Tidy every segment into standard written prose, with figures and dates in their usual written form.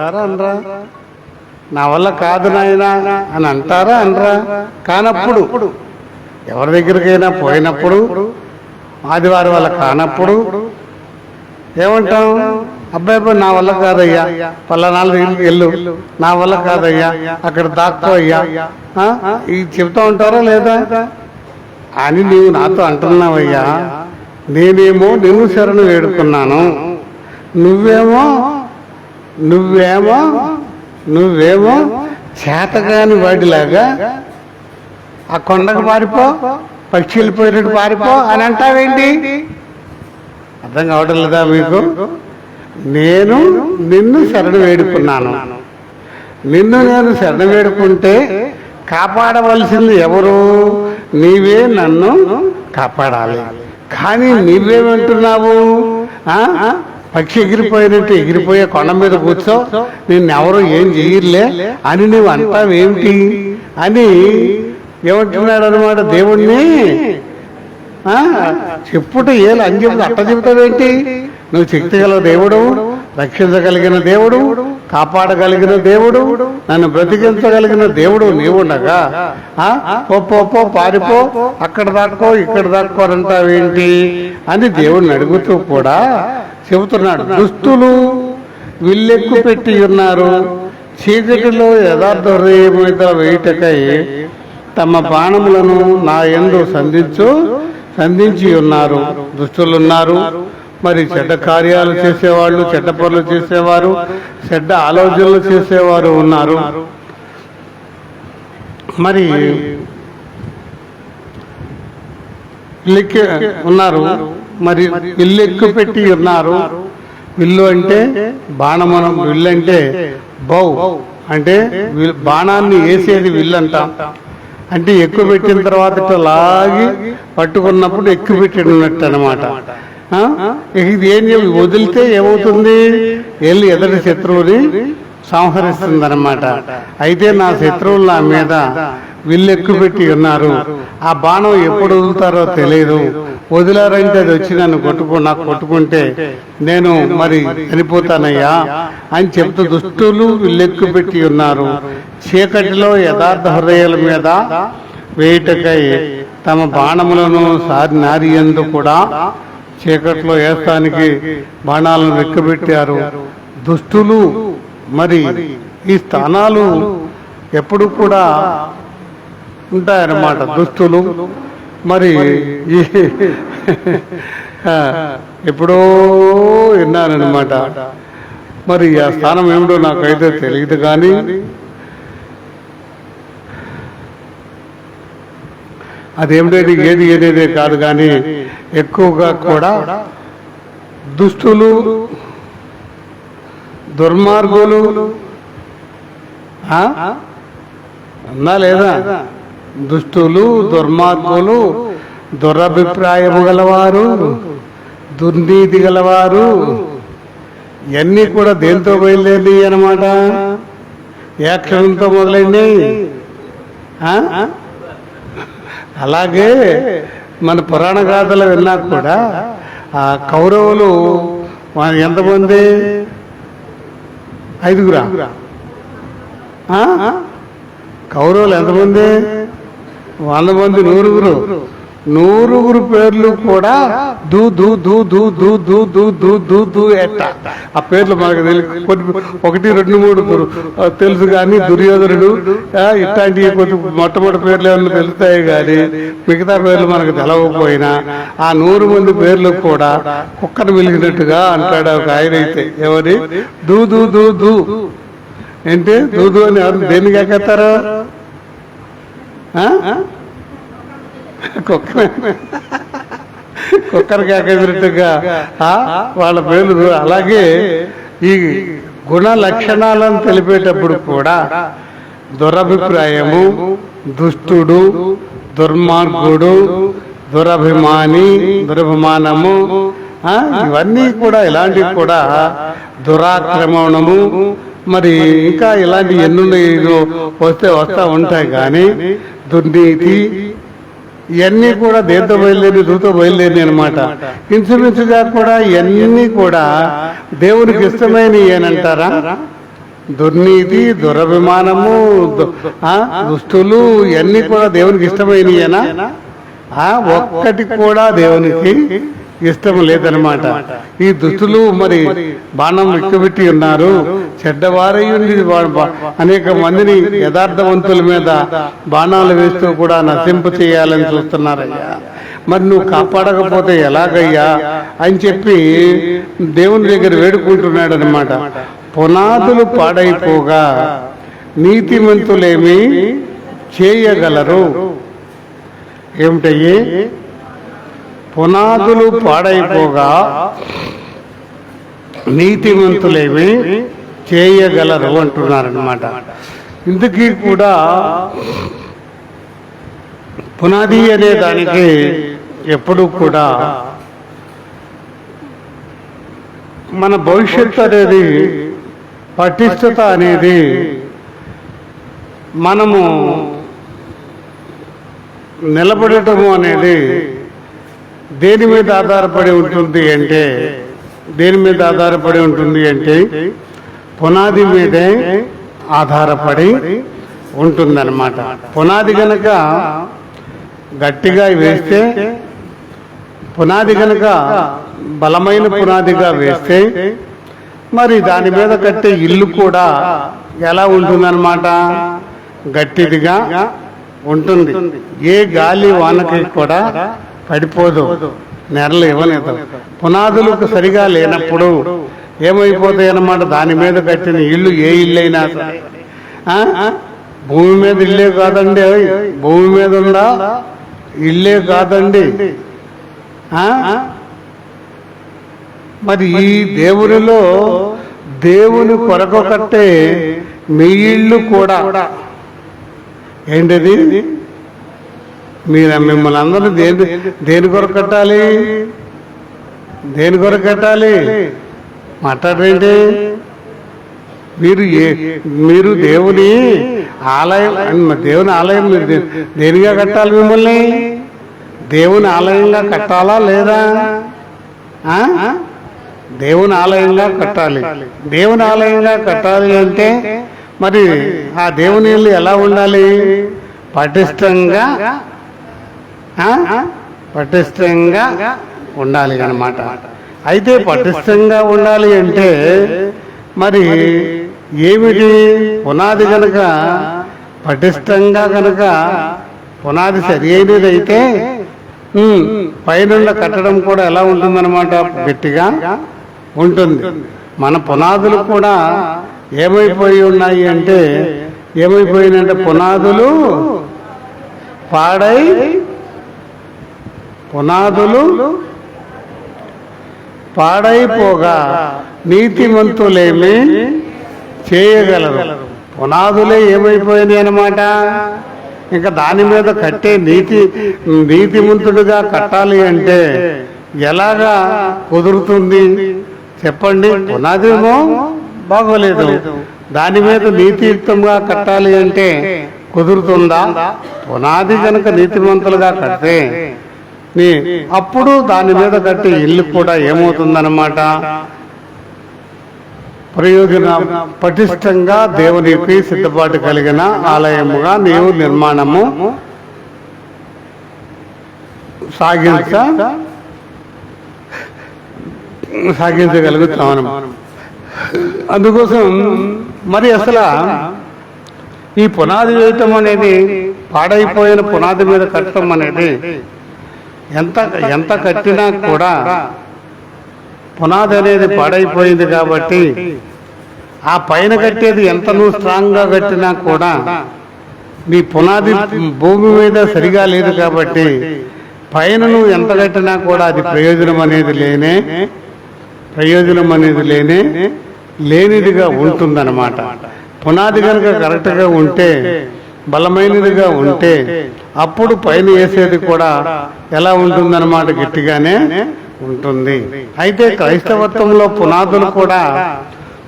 అంటారా అనరా? నా వల్ల కాదు నాయనా అని అంటారా అనరా? కానప్పుడు ఎవరి దగ్గరికైనా పోయినప్పుడు, ఆదివారం వల్ల కానప్పుడు ఏమంటాం? అబ్బాయి నా వల్ల కాదయ్యా, పలానాళ్ళ దగ్గరికి వెళ్ళు, నా వల్ల కాదయ్యా, అక్కడ దాక్కో అయ్యా, ఇది చెప్తా ఉంటారా లేదా అని నీవు నాతో అంటున్నావయ్యా. నేనేమో నిన్ను శరణు వేడుకున్నాను, నువ్వేమో నువ్వేమో నువ్వేమో చేతగాని వాడిలాగా ఆ కొండకు పారిపో, పక్షి వెళ్ళిపోయినట్టు పారిపో అని అంటావేంటి? అర్థం కావడం లేదా మీకు? నేను నిన్ను శరణు వేడుకున్నాను. నిన్ను నేను శరణు వేడుకుంటే కాపాడవలసింది ఎవరు? నీవే నన్ను కాపాడాలి. కానీ నీవేమంటున్నావు? పక్షి ఎగిరిపోయినట్టు ఎగిరిపోయే కొండ మీద కూర్చో, నిన్నెవరూ ఏం చెయ్యలే అని నువ్వు అంటావేమిటి అని ఏమంటున్నాడు అనమాట దేవుణ్ణి. చెప్పుట ఏలు అని చెబుతా అట్ట చెబుతావేంటి? నువ్వు శక్తి గల దేవుడు, రక్షించగలిగిన దేవుడు, కాపాడగలిగిన దేవుడు, నన్ను బ్రతికించగలిగిన దేవుడు నీవుండగా పో పారిపో, అక్కడ దాటుకో ఇక్కడ దాటుకోరంటావేంటి అని దేవుడిని అడుగుతూ కూడా చెబుతున్నాడు. దుస్తులు విల్లెక్కు పెట్టి ఉన్నారు, చీకటిలో యథార్థ హృదయం మీద వేయుటకై తమ బాణములను నా యందు సంధించి ఉన్నారు. దుష్టులున్నారు, మరి చెడ్డ కార్యాలు చేసేవాళ్ళు, చెడ్డ పనులు చేసేవారు, చెడ్డ ఆలోచనలు చేసేవారు ఉన్నారు. మరి ఉన్నారు, మరి విల్లు ఎక్కువ పెట్టి ఉన్నారు. విల్లు అంటే బాణమనం, విల్లు అంటే బౌ అంటే బాణాన్ని వేసేది విల్లు అంటాం. అంటే ఎక్కువ పెట్టిన తర్వాత లాగి పట్టుకున్నప్పుడు ఎక్కువ పెట్టినట్టు అనమాట. ఇది ఏం వదిలితే ఏమవుతుంది? వెళ్ళి ఎదుటి శత్రువుని సంహరిస్తుంది అనమాట. అయితే నా శత్రువులు నా మీద విల్లు ఎక్కువ పెట్టి ఉన్నారు, ఆ బాణం ఎప్పుడు వదులుతారో తెలియదు, వదిలారంటే అది వచ్చి నన్ను నాకు కొట్టుకుంటే నేను మరి చనిపోతానయ్యా అని చెప్తూ దుష్టులు విల్లెక్కు పెట్టి ఉన్నారు. చీకటిలో యథార్థ హృదయాల మీద వేయుటకై తమ బాణములను నారియందు కూడా చీకట్లో వేస్తానికి బాణాలను వెక్కబెట్టారు. దుష్టులు మరి ఈ స్థానాలు ఎప్పుడు కూడా ఉంటాయన్నమాట. దుష్టులు మరి ఎప్పుడో విన్నానమాట. మరి ఆ స్థానం ఏమిటో నాకైతే తెలియదు, కానీ అదేమిటో ఏదేదే కాదు, కానీ ఎక్కువగా కూడా దుష్టులు, దుర్మార్గులు అన్నా లేదా? దుష్టులు, దుర్మార్గులు, దురభిప్రాయము గలవారు, దుర్నీతి గలవారు, ఇవన్నీ కూడా దేంతో బయలుదేరి అన్నమాట? ఏ క్షణంతో మొదలైనాయి. అలాగే మన పురాణ గాథలు విన్నా కూడా ఆ కౌరవులు ఎంతమంది? 5గురా? కౌరవులు ఎంతమంది? 100 మంది, 100గురు పేర్లు కూడా దూ దూ దూ దూ దూ దూ దూ దూ దూ దూ ఎట్ట ఆ పేర్లు మనకు తెలుసు. 1, 2, 3 తెలుసు, కానీ దుర్యోధనుడు ఇట్లాంటివి కొద్ది మొట్టమొదటి పేర్లు ఏమన్నా తెలుస్తాయి, కానీ మిగతా పేర్లు మనకు తెలవకపోయినా ఆ 100 మంది పేర్లు కూడా కుక్కను వెలిగినట్టుగా అంటాడు ఒక ఆయన. అయితే ఎవరి దూ దూ దూ దూ ఏంటి దూదు అని ఎవరు దేనికి ఎక్కేస్తారు? కుక్కరికి ఎక్కేసినట్టుగా వాళ్ళ పేర్లు. అలాగే ఈ గుణ లక్షణాలను తెలిపేటప్పుడు కూడా దురభిప్రాయము, దుష్టుడు, దుర్మార్గుడు, దురభిమానము, ఇవన్నీ కూడా ఇలాంటివి కూడా దురాక్రమణము, మరి ఇంకా ఇలాంటి ఎన్నుండి వస్తా ఉంటాయి. కానీ దుర్నీతి ఇవన్నీ కూడా దేంతో బయలుదేరి దూతో బయలుదేరి అనమాట. ఇంచుమించుగా కూడా ఇవన్నీ కూడా దేవునికి ఇష్టమైనవి ఏనంటారా? దుర్నీతి, దురభిమానము, దుస్తులు ఇవన్నీ కూడా దేవునికి ఇష్టమైనయేనా? ఒక్కటి కూడా దేవునికి ఇష్టం లేదనమాట. ఈ దుస్తులు మరి బాణం ఎక్కుపెట్టి ఉన్నారు, చెడ్డవారై ఉంది అనేక మందిని యథార్థవంతుల మీద బాణాలు వేస్తూ కూడా నశింప చేయాలని చూస్తున్నారయ్యా. మరి నువ్వు కాపాడకపోతే ఎలాగయ్యా అని చెప్పి దేవుని దగ్గర వేడుకుంటున్నాడు అనమాట. పునాదులు పాడైపోగా నీతిమంతులేమి చేయగలరు? ఏమిటయ్యి? పునాదులు పాడైపోగా నీతిమంతులేమి చేయగలరు అంటున్నారనమాట. ఇందుకీ కూడా పునాది అనే దానికి ఎప్పుడూ కూడా మన భవిష్యత్తు అనేది, పటిష్టత అనేది మనము నిలబడటము అనేది దేని మీద ఆధారపడి ఉంటుంది అంటే, దేని మీద ఆధారపడి ఉంటుంది అంటే పునాది మీదే ఆధారపడి ఉంటుందన్నమాట. పునాది గనక గట్టిగా వేస్తే, పునాది గనక బలమైన పునాదిగా వేస్తే మరి దాని మీద కట్టే ఇల్లు కూడా ఎలా ఉంటుందన్నమాట? గట్టిదిగా ఉంటుంది. ఏ గాలి వానకి కూడా పడిపోదు, నెరలు ఇవ్వలేదు. పునాదులకు సరిగా లేనప్పుడు ఏమైపోతాయి అన్నమాట? దాని మీద కట్టిన ఇల్లు, ఏ ఇల్లు అయినా సరే, భూమి మీద ఇల్లే కాదండి, భూమి మీద ఉందా ఇల్లే కాదండి. మరి ఈ దేవునిలో దేవుని కొరకు కట్టే మీ ఇల్లు కూడా ఏంటిది? మిమ్మల్ని అందరూ దేని కొరకు కట్టాలి? దేని కొరకు కట్టాలి? మాట్లాడరేంటి? మీరు దేవుని ఆలయం, దేవుని ఆలయం మీరు దేనిగా కట్టాలి? మిమ్మల్ని దేవుని ఆలయంగా కట్టాలా లేదా? దేవుని ఆలయంగా కట్టాలి. దేవుని ఆలయంగా కట్టాలి అంటే మరి ఆ దేవుని ఇల్లు ఎలా ఉండాలి? పటిష్టంగా ఉండాలి అన్నమాట. అయితే పటిష్టంగా ఉండాలి అంటే మరి ఏమిటి? పునాది కనుక పటిష్టంగా కనుక పునాది సరి అయినదైతే పైన కట్టడం కూడా ఎలా ఉంటుందన్నమాట? గట్టిగా ఉంటుంది. మన పునాదులు కూడా ఏమైపోయి ఉన్నాయి అంటే, ఏమైపోయినంటే పునాదులు పాడైపోగా నీతిమంతులేమి చేయగలరు? పునాదులే ఏమైపోయినాయి అన్నమాట. ఇంకా దాని మీద కట్టే నీతిమంతుడిగా కట్టాలి అంటే ఎలాగా కుదురుతుంది చెప్పండి? పునాదేమో బాగోలేదు, దాని మీద నీతియుక్తంగా కట్టాలి అంటే కుదురుతుందా? పునాది కనుక నీతిమంతులుగా కడితే అప్పుడు దాని మీద కట్టే ఇల్లు కూడా ఏమవుతుందన్నమాట? ప్రయోజన పటిష్టంగా దేవునికి సిద్ధపాటు కలిగిన ఆలయముగా నీవు నిర్మాణము సాగించగలుగుతాం. అందుకోసం మరి అసలు ఈ పునాది వేయటం అనేది, పాడైపోయిన పునాది మీద కట్టడం అనేది ఎంత కట్టినా కూడా పునాది అనేది పాడైపోయింది కాబట్టి ఆ పైన కట్టేది ఎంత నువ్వు స్ట్రాంగ్గా కట్టినా కూడా నీ పునాది భూమి మీద సరిగా లేదు కాబట్టి పైన నువ్వు ఎంత కట్టినా కూడా అది ప్రయోజనం అనేది లేనిదిగా ఉంటుందన్నమాట. పునాది కనుక కరెక్ట్గా ఉంటే, బలమైనదిగా ఉంటే అప్పుడు పైన వేసేది కూడా ఎలా ఉంటుందన్నమాట? గట్టిగానే ఉంటుంది. అయితే క్రైస్తవత్వంలో పునాదులు కూడా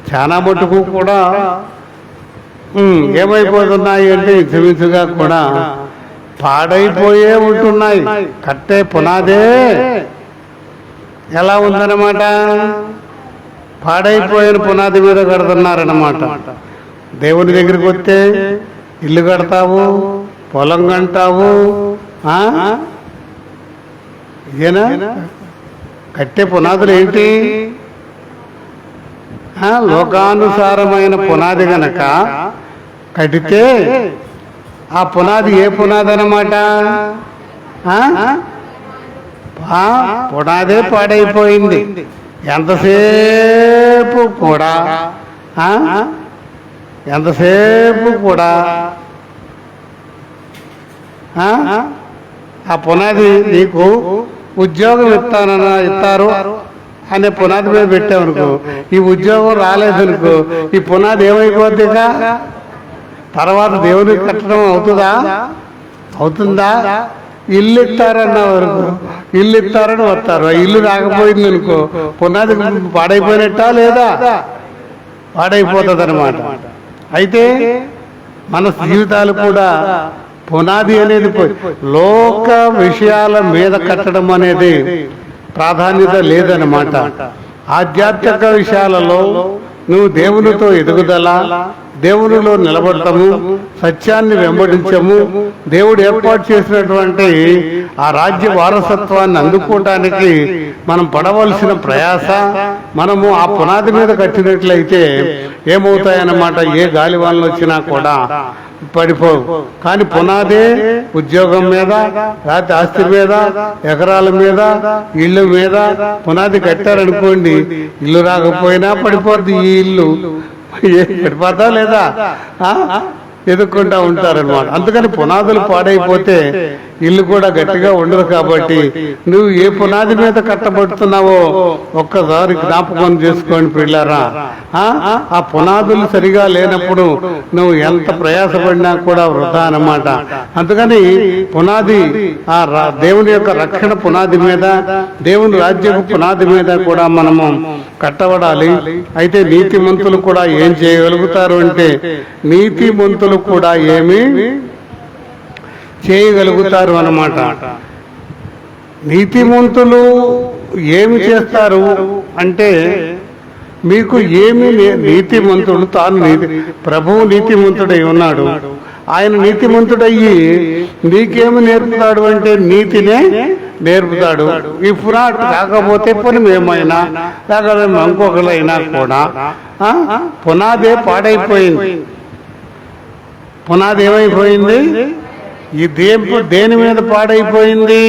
చాలా మటుకు కూడా ఏమైపోతున్నాయి అంటే ఇంచుమించుగా కూడా పాడైపోయే ఉంటున్నాయి. కట్టే పునాదే ఎలా ఉందన్నమాట? పాడైపోయిన పునాది మీద కడుతున్నారన్నమాట. దేవుని దగ్గరికి వస్తే ఇల్లు కడతావు, పొలం కంటావు. ఇదేనా కట్టే పునాదులు ఏంటి? లోకానుసారమైన పునాది గనక కడితే ఆ పునాది ఏ పునాది అన్నమాట? పునాదే పాడైపోయింది. ఎంతసేపు కూడా ఆ పునాది నీకు ఉద్యోగం ఇస్తారు అనే పునాది మీద పెట్టామనుకో, ఈ ఉద్యోగం రాలేదనుకో, ఈ పునాది ఏమైపోద్దిగా తర్వాత దేవుని కట్టడం అవుతుందా? ఇల్లు ఇస్తారన్న వరకు ఇల్లు ఇస్తారని వస్తారు. ఇల్లు రాకపోయింది అనుకో, పునాది పాడైపోయినట్టా లేదా? పాడైపోతుంది అనమాట. అయితే మన జీవితాలు కూడా పునాది అనేది లోక విషయాల మీద కట్టడం అనేది ప్రాధాన్యత లేదన్నమాట. ఆధ్యాత్మిక విషయాలలో నువ్వు దేవునితో ఎదుగుదల, దేవునిలో నిలబడటము, సత్యాన్ని వెంబడించము, దేవుడు ఏర్పాటు చేసినటువంటి ఆ రాజ్య వారసత్వాన్ని అందుకోవటానికి మనం పడవలసిన ప్రయాస మనము ఆ పునాది మీద కట్టినట్లయితే ఏమవుతాయన్నమాట? ఏ గాలివానలు వచ్చినా కూడా పడిపోవు. కానీ పునాదే ఉద్యోగం మీద, రాత్రి ఆస్తి మీద, ఎకరాల మీద, ఇళ్ళ మీద పునాది కట్టారనుకోండి, ఇల్లు రాకపోయినా పడిపోద్ది. ఈ ఇల్లు పడిపోతా లేదా? ఎదుక్కుంటా ఉంటారనమాట. అందుకని పునాదులు పాడైపోతే ఇల్లు కూడా గట్టిగా ఉండదు. కాబట్టి నువ్వు ఏ పునాది మీద కట్టబడుతున్నావో ఒక్కసారి జ్ఞాపకం చేసుకోండి పిల్లారా. ఆ పునాదులు సరిగా లేనప్పుడు నువ్వు ఎంత ప్రయాసపడినా కూడా వృధా అన్నమాట. అందుకని పునాది ఆ దేవుని యొక్క రక్షణ పునాది మీద, దేవుని రాజ్యపు పునాది మీద కూడా మనము కట్టబడాలి. అయితే నీతిమంతులు కూడా ఏం చేయగలుగుతారు అంటే, నీతిమంతులు కూడా ఏమి చేయగలుగుతారు అన్నమాట. నీతిమంతులు ఏమి చేస్తారు అంటే, మీకు ఏమి నీతిమంతుడు తాను ప్రభువు నీతిమంతుడై ఉన్నాడు. ఆయన నీతిమంతుడయ్యి నీకేమి నేర్పుతాడు అంటే నీతినే నేర్పుతాడు. ఈ పునాది కాకపోతే పోనీ మేమైనా లేకపోతే ఇంకొకరైనా కూడా పునాదే పాడైపోయింది. పునాది ఏమైపోయింది? ఈ దేని మీద పాడైపోయింది?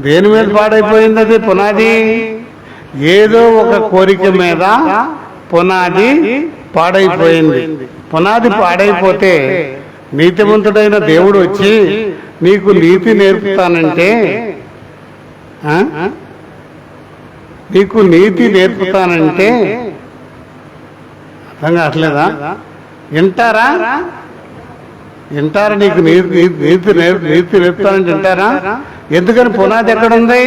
దేని మీద పాడైపోయింది? అది పునాది ఏదో ఒక కోరిక మీద పునాది పాడైపోయింది. పునాది పాడైపోతే నీతిమంతుడైన దేవుడు వచ్చి నీకు నీతి నేర్పుతానంటే, నీకు నీతి నేర్పుతానంటే అర్థం కావట్లేదా? వింటారా? నీకు నీతి నేర్పుతానంటే వింటారా? ఎందుకని పునాది ఎక్కడుంది?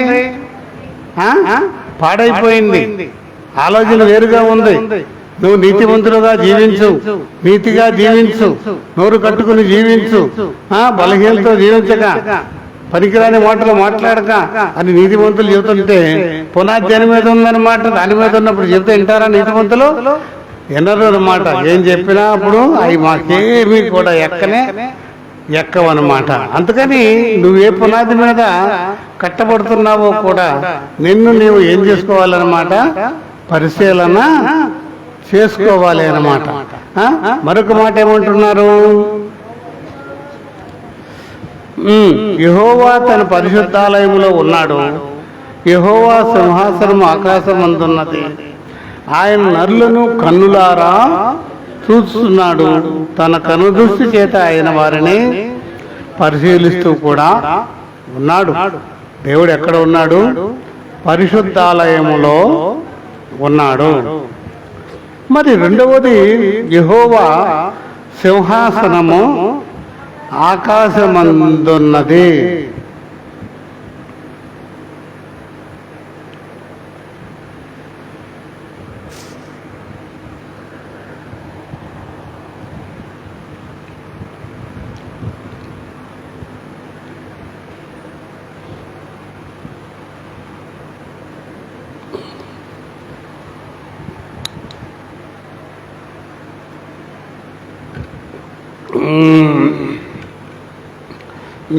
పాడైపోయింది. ఆలోచన వేరుగా ఉంది. నువ్వు నీతిమంతులుగా జీవించు, నీతిగా జీవించు, నోరు కట్టుకుని జీవించు, బలహీనతో జీవించక, పనికిరాని మాటలు మాట్లాడక అని నీతిమంతులు చెబుతుంటే పునాది దేని మీద ఉందన్నమాట. దాని మీద ఉన్నప్పుడు చెబితే వింటారా నీతిమంతులు? వినరు అన్నమాట. ఏం చెప్పినా అప్పుడు అవి మాకేమీ కూడా ఎక్కవన్నమాట. అందుకని నువ్వు ఏ పునాది మీద కట్టబడుతున్నావో కూడా నిన్ను నీవు ఏం చేసుకోవాలన్నమాట? పరిశీలన చేసుకోవాలి అన్నమాట. మరొక మాట ఏమంటున్నారు? యెహోవా తన పరిశుద్ధాలయములో ఉన్నాడు, యెహోవా సింహాసనం ఆకాశమందున్నది, ఆయన నరులను కన్నులారా చూస్తున్నాడు, తన కనుదృష్టి చేత ఆయన వారిని పరిశీలిస్తూ కూడా ఉన్నాడు. దేవుడు ఎక్కడ ఉన్నాడు? పరిశుద్ధాలయములో ఉన్నాడు. మరి రెండవది, యెహోవా సింహాసనము ఆకాశమందున్నది.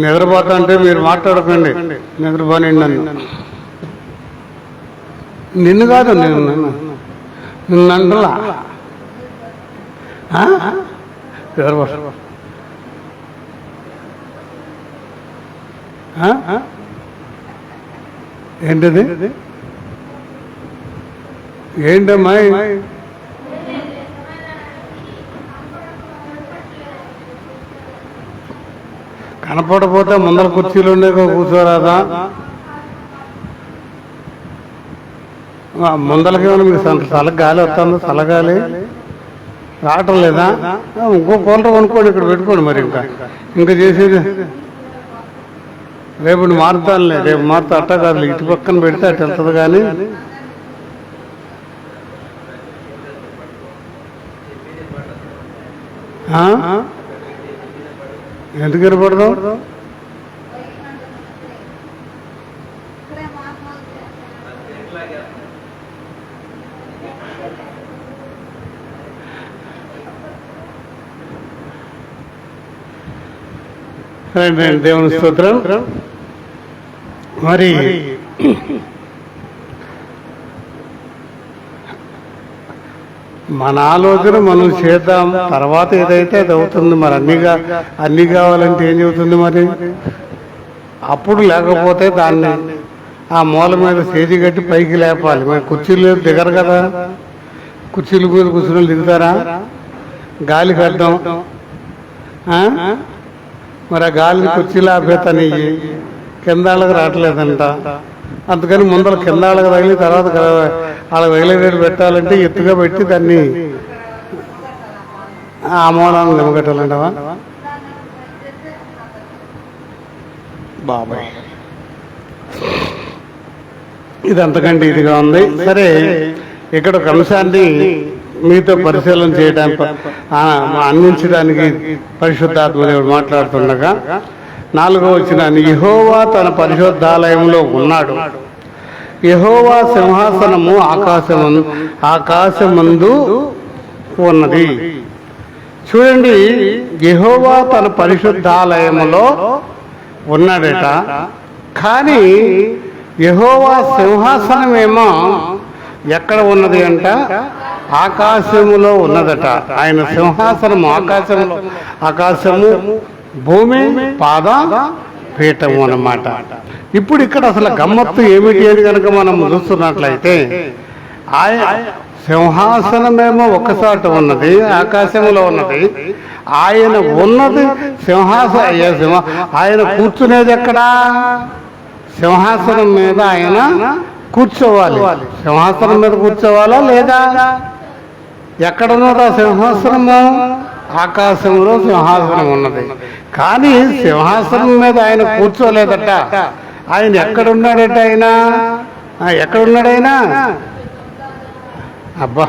నిద్రపోతా అంటే మీరు మాట్లాడకండి, నిద్రపోనండి నన్ను. నిన్ను కాదు, నిన్ను అంటలా. ఏంటది? ఏంటమ్మా? కనపడపోతే ముందర కుర్చీలు ఉండే కూర్చోరాదా? ముందలకి ఏమైనా మీకు చల్లగాలి వస్తుందో? చల్లగాలి రావటం లేదా? ఇంకో కూలర్ కొనుక్కోండి, ఇక్కడ పెట్టుకోండి. మరి ఇంకా చేసేది రేపు మారుతానులే, రేపు మారుతా. అట్ట కాదు, ఇటు పక్కన పెడితే అటు వెళ్తుంది. కానీ ఎందుకు వినపడదు? దేవుని స్తోత్రం. మరి మన ఆలోచన మనం చేద్దాం, తర్వాత ఏదైతే అది అవుతుంది. మరి అన్ని కావాలంటే ఏం చెబుతుంది? మరి అప్పుడు లేకపోతే దాన్ని ఆ మూల మీద స్టేజీ కట్టి పైకి లేపాలి. మరి కుర్చీలు దిగరు కదా, కుర్చీల మీద కూర్చుని దిగుతారా? గాలి కట్టడం. మరి ఆ గాలిని కుర్చీలు ఆపేతాను, కిందాళ్ళకి రావట్లేదంట. అందుకని ముందర కిందాళ్ళకి తగిలి తర్వాత వాళ్ళకి తగిలేటట్టు పెట్టాలంటే ఎత్తుగా పెట్టి దాన్ని ఆ మూలాన్ని నిమ్మగట్టాలంటవా? బాబాయ్, ఇది అంతకంటే ఇదిగా ఉంది. సరే, ఇక్కడ ఒక అంశాన్ని మీతో పరిశీలన చేయడానికి అందించడానికి పరిశుద్ధాత్మ దేవుడు మాట్లాడుతుండగా 4వ వచనాన్ని, యెహోవా తన పరిశుద్ధాలయంలో ఉన్నాడు, యెహోవా సింహాసనము ఆకాశమందు ఉన్నది. చూడండి, యెహోవా తన పరిశుద్ధాలయములో ఉన్నాడట. కానీ యెహోవా సింహాసనమేమో ఎక్కడ ఉన్నది అంట? ఆకాశములో ఉన్నదట. ఆయన సింహాసనము ఆకాశము భూమి పాద పీఠము అన్నమాట. ఇప్పుడు ఇక్కడ అసలు గమ్మత్తు ఏమిటి అని కనుక మనం చూస్తున్నట్లయితే, సింహాసనమేమో ఒకసాట ఉన్నది, ఆకాశంలో ఉన్నది. ఆయన ఉన్నది ఆయన కూర్చునేది ఎక్కడా? సింహాసనం మీద ఆయన కూర్చోవాలి. సింహాసనం మీద కూర్చోవాలా లేదా? ఎక్కడున్నదా సింహాసనము? ఆకాశంలో సింహాసనం ఉన్నది. కానీ సింహాసనం మీద ఆయన కూర్చోలేదట. ఆయన ఎక్కడున్నాడట? ఆయన ఎక్కడున్నాడైనా? అబ్బా,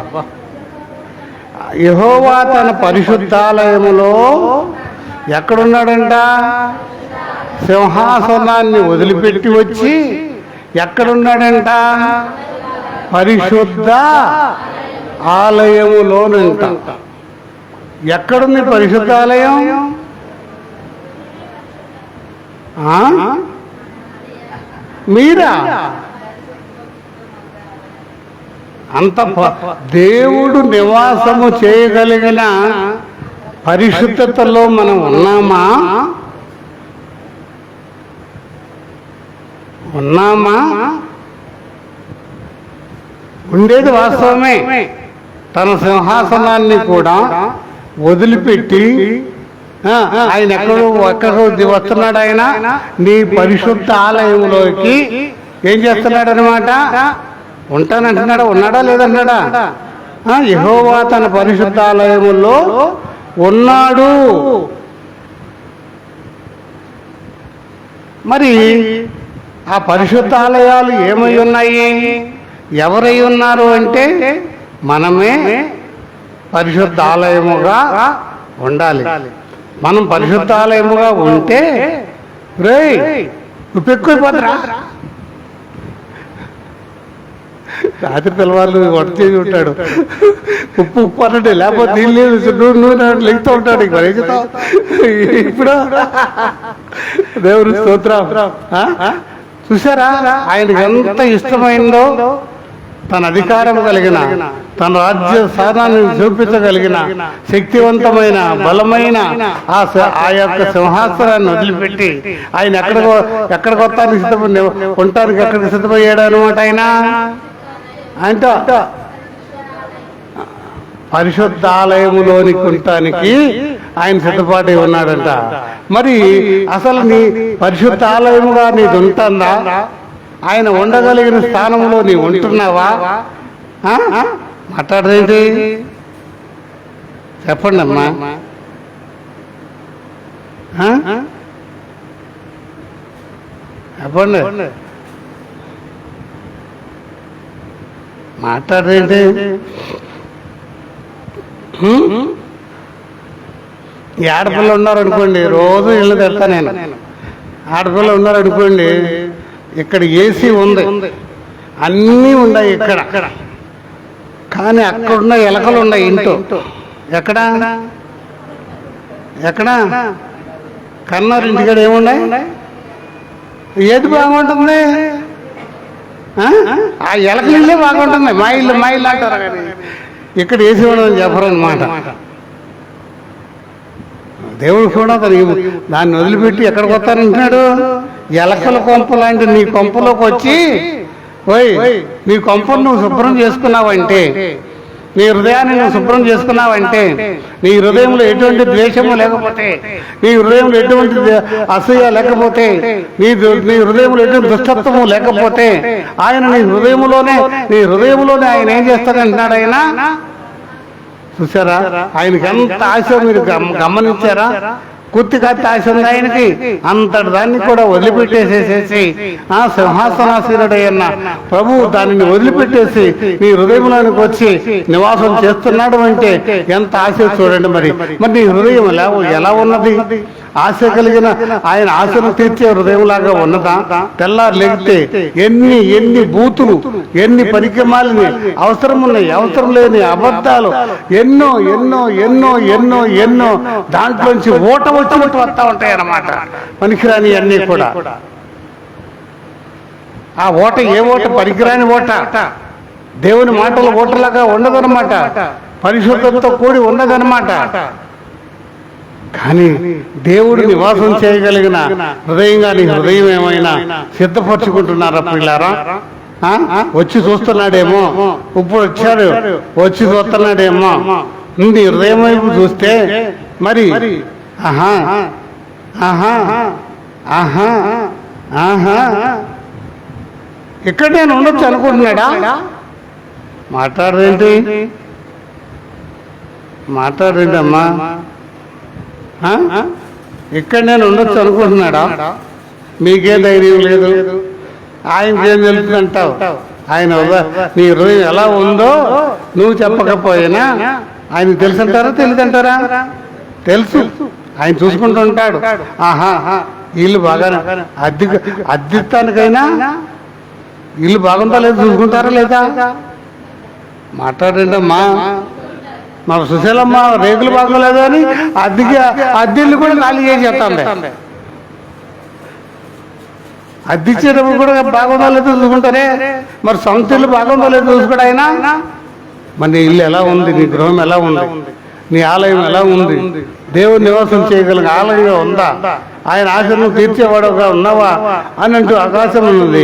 యెహోవా తన పరిశుద్ధాలయములో ఎక్కడున్నాడంట? సింహాసనాన్ని వదిలిపెట్టి వచ్చి ఎక్కడున్నాడంట? పరిశుద్ధ ఆలయములోనంట. ఎక్కడుంది పరిశుద్ధాలయం? మీరా? అంత దేవుడు నివాసము చేయగలిగిన పరిశుద్ధతలో మనం ఉన్నామా? ఉండేది వాస్తవమే. తన సింహాసనాన్ని కూడా వదిలిపెట్టి ఆయన ఎక్కడికి వస్తున్నాడు? ఆయన నీ పరిశుద్ధ ఆలయంలోకి ఏం చేస్తున్నాడు అనమాట? ఉంటానంటున్నాడా? ఉన్నాడా లేదన్నాడా? యెహోవా తన పరిశుద్ధ ఆలయములో ఉన్నాడు. మరి ఆ పరిశుద్ధ ఆలయాలు ఏమై ఉన్నాయి? ఎవరై ఉన్నారు అంటే మనమే పరిశుద్ధ ఆలయముగా ఉండాలి. మనం పరిశుద్ధ ఆలయముగా ఉంటే రేయ్ నువ్వు ఎక్కువైపోతురా, రాత్రి తెల్లవాళ్ళు వంట చేసి ఉంటాడు. ఉప్పు ఉప్పు అన్నట్టు, లేకపోతే నీళ్ళు నూనె లెగుతూ ఉంటాడు. ఇంక మరి ఇప్పుడు దేవుని స్తోత్రం. చూసారా ఆయనకి ఎంత ఇష్టమైందో, తన అధికారం కలిగిన, తన రాజ్య స్థానాన్ని చూపించగలిగిన శక్తివంతమైన బలమైన ఆ యొక్క సింహాసనాన్ని వదిలిపెట్టి ఆయన ఎక్కడికి వస్తానికి సిద్ధపడి ఉండటానికి ఎక్కడికి సిద్ధమయ్యాడు అనమాట. ఆయన పరిశుద్ధాలయములోనికి ఉండటానికి ఆయన సిద్ధపాటి ఉన్నాడంట. మరి అసలు నీ పరిశుద్ధాలయముగా నీది ఉంటుందా? ఆయన ఉండగలిగిన స్థానంలో నీ ఉంటున్నావా? మాట్లాడేంటి చెప్పండి అమ్మా. చెప్పండి, మాట్లాడేంటి? ఈ ఆడపిల్లలు ఉన్నారనుకోండి, రోజు ఇళ్ళు తెస్తా నేను. ఆడపిల్లలు ఉన్నారనుకోండి, ఇక్కడ ఏసీ ఉంది, అన్నీ ఉన్నాయి ఇక్కడ, కానీ అక్కడున్న ఎలకలు ఉన్నాయి ఇంట్లో. ఎక్కడ ఎక్కడ కన్నారు ఇంటికాడ ఏమున్నాయి? ఏది బాగుంటుంది? ఆ ఎలకలు ఇల్లే బాగుంటుంది. మా ఇల్లు మా ఇల్లు అంటారు, కానీ ఇక్కడ ఏసీ ఉండదని చెప్పరు అనమాట. దేవుడు కూడా దాన్ని వదిలిపెట్టి ఎక్కడికి వస్తానంటున్నాడు? ఎలకల కొంప లాంటి నీ కొంపలోకి వచ్చి, ఓయ్ నీ కొంపను నువ్వు శుభ్రం చేసుకున్నావంటే, నీ హృదయాన్ని నువ్వు శుభ్రం చేసుకున్నావంటే, నీ హృదయంలో ఎటువంటి ద్వేషము లేకపోతే, నీ హృదయంలో ఎటువంటి అసూయ లేకపోతే, నీ హృదయంలో ఎటువంటి దుష్టత్వము లేకపోతే, ఆయన నీ హృదయంలోనే ఆయన ఏం చేస్తాడంటున్నాడు ఆయన. చూసారా ఆయనకి ఎంత ఆశ మీరు గమనించారా? కుత్తి కత్తి ఆశ ఉంది ఆయనకి. అంతటి దాన్ని కూడా వదిలిపెట్టేసేసేసి ఆ సింహాసనాసీనుడైన ప్రభువు దానిని వదిలిపెట్టేసి నీ హృదయంలోనికి వచ్చి నివాసం చేస్తున్నాడు అంటే ఎంత ఆశ చూడండి. మరి నీ హృదయం ఎలా ఉన్నది? ఆశ కలిగిన ఆయన ఆశను తీర్చే హృదయంలాగా ఉన్నదా? తెల్లారు లెగితే ఎన్ని బూతులు, ఎన్ని పరిక్రమాలని అవసరం ఉన్నాయి, అవసరం లేని అబద్ధాలు ఎన్నో ఎన్నో ఎన్నో ఎన్నో ఎన్నో దాంట్లోంచి ఓట వచ్చినట్టు వస్తూ ఉంటాయి అన్నమాట. పనికిరాని అన్నీ కూడా. ఆ ఓట ఏ ఓట? పనికిరాని ఓట. దేవుని మాటల ఓటలాగా ఉండదన్నమాట. పరిశుద్ధతతో కూడి ఉండదన్నమాట. కానీ దేవుడు నివాసం చేయగలిగిన హృదయంగా నీ హృదయం ఏమైనా సిద్ధపరచుకుంటున్నారా పిల్లారా? వచ్చి చూస్తున్నాడేమో, ఇప్పుడు వచ్చాడు, వచ్చి చూస్తున్నాడేమో. నీ హృదయం వైపు చూస్తే మరి ఆహా ఆహా ఆహా ఆహా ఇక్కడ నేను ఉండొచ్చు అనుకుంటున్నాడా? మాట్లాడేంటి అమ్మా? ఇక్కడ నేను ఉండొచ్చు అనుకుంటున్నాడా? మీకే ధైర్యం లేదు, ఆయనకేం తెలుస్తుందంటావు? ఆయన నీ హృదయం ఎలా ఉందో నువ్వు చెప్పకపోయినా ఆయనకు తెలుసంటారా తెలియదంటారా? తెలుసు. ఆయన చూసుకుంటూ ఉంటాడు. ఆహా ఇల్లు బాగా అద్దెత్తానికైనా ఇల్లు బాగుందా లేదా చూసుకుంటారా లేదా? మాట్లాడండి అమ్మా. మా సుశీలమ్మ రేకులు బాగోలేదు అని అద్దెల్లు కూడా ఖాళీ చేసి చెప్తాండి. అద్దెచ్చేటప్పుడు కూడా బాగుందో లేదో చూసుకుంటారే, మరి సొంత ఇల్లు బాగుందో లేదో చూసుకుంటా అయినా. మరి నీ ఇల్లు ఎలా ఉంది? నీ గృహం ఎలా ఉంది? నీ ఆలయం ఎలా ఉంది? దేవుని నివాసం చేయగలిగిన ఆలయంగా ఉందా? ఆయన ఆశను తీర్చేవాడుగా ఉన్నావా అని అంటూ ఆకాశం ఉన్నది.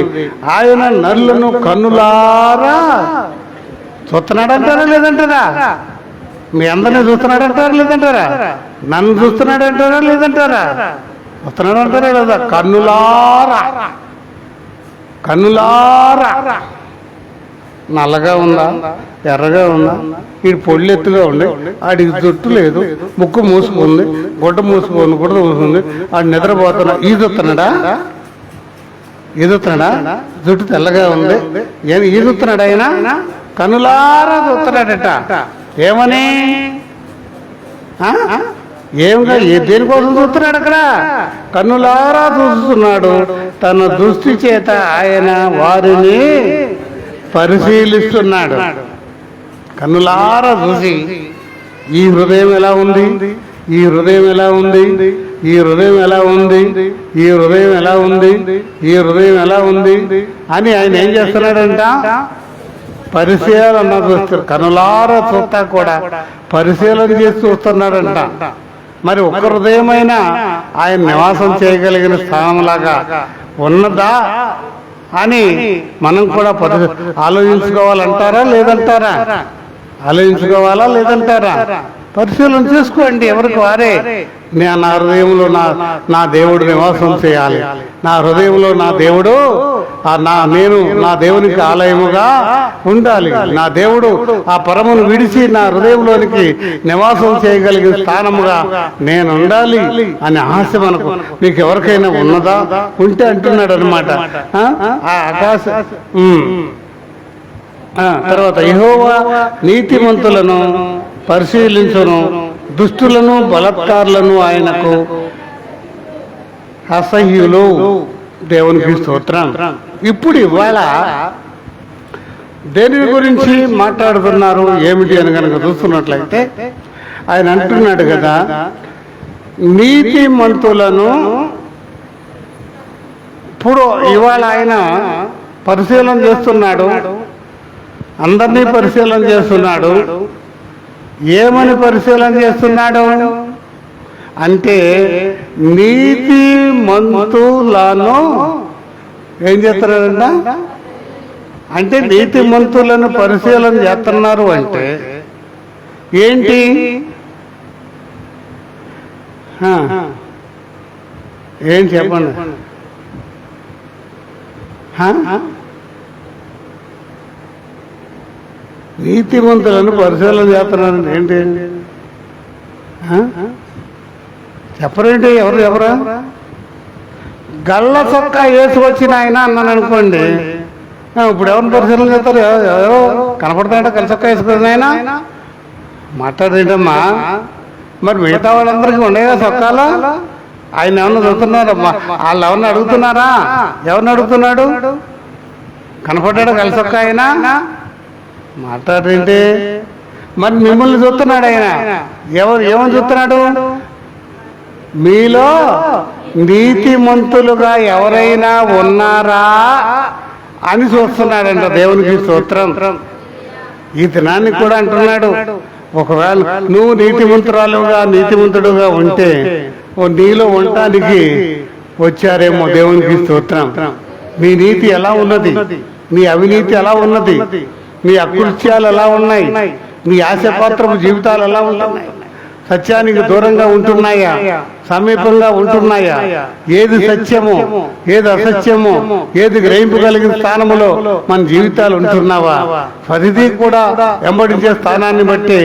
ఆయన నరులను కన్నులారా చూస్తున్నాడంటారా లేదంటారా? మీ అందరినీ చూస్తున్నాడంటారా లేదంటారా? నన్ను చూస్తున్నాడంటారా లేదంటారా? వస్తున్నాడంటారా లేదా? కన్నులారా నల్లగా ఉందా, ఎర్రగా ఉందా, ఈ పొళ్ళు ఎత్తుగా ఉండి, ఆడికి జుట్టు లేదు, ముక్కు మూసుకుంది, గుడ్డ మూసుకుంది, గుడ్డ మూసుకుంది, ఆడు నిద్రపోతున్నా. ఈదుతున్నాడా? జుట్టు తెల్లగా ఉంది, ఈదుతున్నాడు ఆయన. కన్నులారా చూస్తున్నాడట. ఏమని? ఏమిగా దేనికోసం చూస్తున్నాడు? అక్కడ కన్నులారా చూస్తున్నాడు. తన దృష్టి చేత ఆయన వారిని పరిశీలిస్తున్నాడు. కన్నులారా చూసి ఈ హృదయం ఎలా ఉంది, ఈ హృదయం ఎలా ఉంది, ఈ హృదయం ఎలా ఉంది, ఈ హృదయం ఎలా ఉంది, ఈ హృదయం ఎలా ఉంది అని ఆయన ఏం చేస్తున్నాడంట? పరిశీలన చూస్తారు. కనులారా చూస్తా కూడా పరిశీలన చేసి చూస్తున్నాడంట. మరి ఒక్క హృదయమైనా ఆయన నివాసం చేయగలిగిన స్థానంలాగా ఉన్నదా అని మనం కూడా ఆలోచించుకోవాలంటారా లేదంటారా? ఆలోచించుకోవాలా లేదంటారా? పరిశీలన చేసుకోండి. ఎవరికి వారే. నా హృదయంలో నా దేవుడు నివాసం చేయాలి, నా హృదయంలో నా దేవుడు నేను నా దేవునికి ఆలయముగా ఉండాలి, నా దేవుడు ఆ పరమును విడిచి నా హృదయంలోనికి నివాసం చేయగలిగిన స్థానముగా నేను ఉండాలి అనే ఆశ మనకు మీకు ఎవరికైనా ఉన్నదా? ఉంటే అంటున్నాడు అనమాట. ఆ ఆకాశ తర్వాత యెహోవా నీతిమంతులను పరిశీలించును, దుష్టులను బలాత్కారులను ఆయనకు అసహ్యులు. దేవునికి స్తోత్రం. ఇప్పుడు ఇవాళ దేని గురించి మాట్లాడుతున్నారు ఏమిటి అని కనుక చూస్తున్నట్లయితే ఆయన అంటున్నాడు కదా, నీతిమంతులను. ఇప్పుడు ఇవాళ ఆయన పరిశీలన చేస్తున్నాడు, అందరినీ పరిశీలన చేస్తున్నాడు. ఏమని పరిశీలన చేస్తున్నాడు అంటే నీతిమంతులను ఏం చేస్తున్నారంట? అంటే నీతిమంతులను పరిశీలన చేస్తున్నారు అంటే ఏంటి? ఏం చెప్పండి. నీతిమంతులను పరిశీలన చేస్తున్నారంటే ఏంటి? చెప్పరేంటి? ఎవరా? గల్ల చొక్కా వేసుకొచ్చిన ఆయన అన్నాను అనుకోండి, ఇప్పుడు ఎవరిని పరిశీలన చేస్తారు? ఎవరో కనపడతాయంటే గల్ల చొక్కా వేసుకుని ఆయన మాట్లాడేంటమ్మా. మరి మిగతా వాళ్ళందరికీ ఉండేగా చొక్కాలు. ఆయన ఏమన్నా చూస్తున్నారమ్మా? వాళ్ళు ఎవరిని అడుగుతున్నారా? ఎవరిని అడుగుతున్నాడు? కనపడ్డాడు గల్ల చొక్కా అయినా మాట్లాడేంటి? మరి మిమ్మల్ని చూస్తున్నాడు ఆయన. ఏమని చూస్తున్నాడు? మీలో నీతిమంతులుగా ఎవరైనా ఉన్నారా అని చూస్తున్నాడంట. దేవునికి స్తోత్రం. ఈ దినాన్ని కూడా అంటున్నాడు, ఒకవేళ నువ్వు నీతిమంతురాలుగా నీతిమంతుడుగా ఉంటే నీలో ఉండటానికి వచ్చారేమో. దేవునికి స్తోత్రం. నీ నీతి ఎలా ఉన్నది? నీ అవినీతి ఎలా ఉన్నది? నీ అకృత్యాలు ఎలా ఉన్నాయి? నీ ఆశపాత్రపు జీవితాలు ఎలా ఉంటున్నాయి? సత్యానికి దూరంగా ఉంటున్నాయా? సమీపంగా ఉంటున్నాయా? ఏది సత్యమో ఏది అసత్యమో ఏది గ్రహింపగలిగిన స్థానములో మన జీవితాలు ఉంటున్నావా? ప్రతిదీ కూడా వెంబడించే స్థానాన్ని బట్టి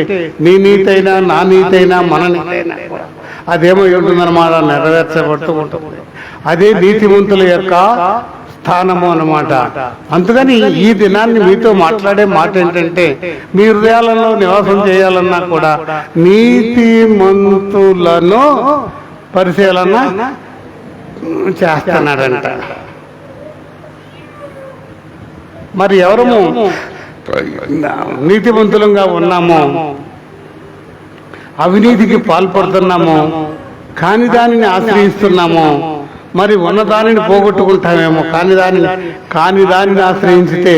నీ నీతైనా నా నీతైనా మన నీతైనా అదేమో ఉంటుందన్నమాట, నెరవేర్చబడుతూ ఉంటుంది. అదే నీతిమంతుల యొక్క స్థానము అన్నమాట. అందుకని ఈ దినాన్ని మీతో మాట్లాడే మాట ఏంటంటే, మీ హృదయాలలో నివాసం చేయాలన్నా కూడా నీతిమంతులను పరిశీలన చేస్తున్నాడంట. మరి ఎవరము నీతిమంతులంగా ఉన్నాము, అవినీతికి పాల్పడుతున్నాము, కాని దానిని ఆశ్రయిస్తున్నాము, మరి ఉన్నదానిని పోగొట్టుకుంటామేమో. కాని దానిని ఆశ్రయించితే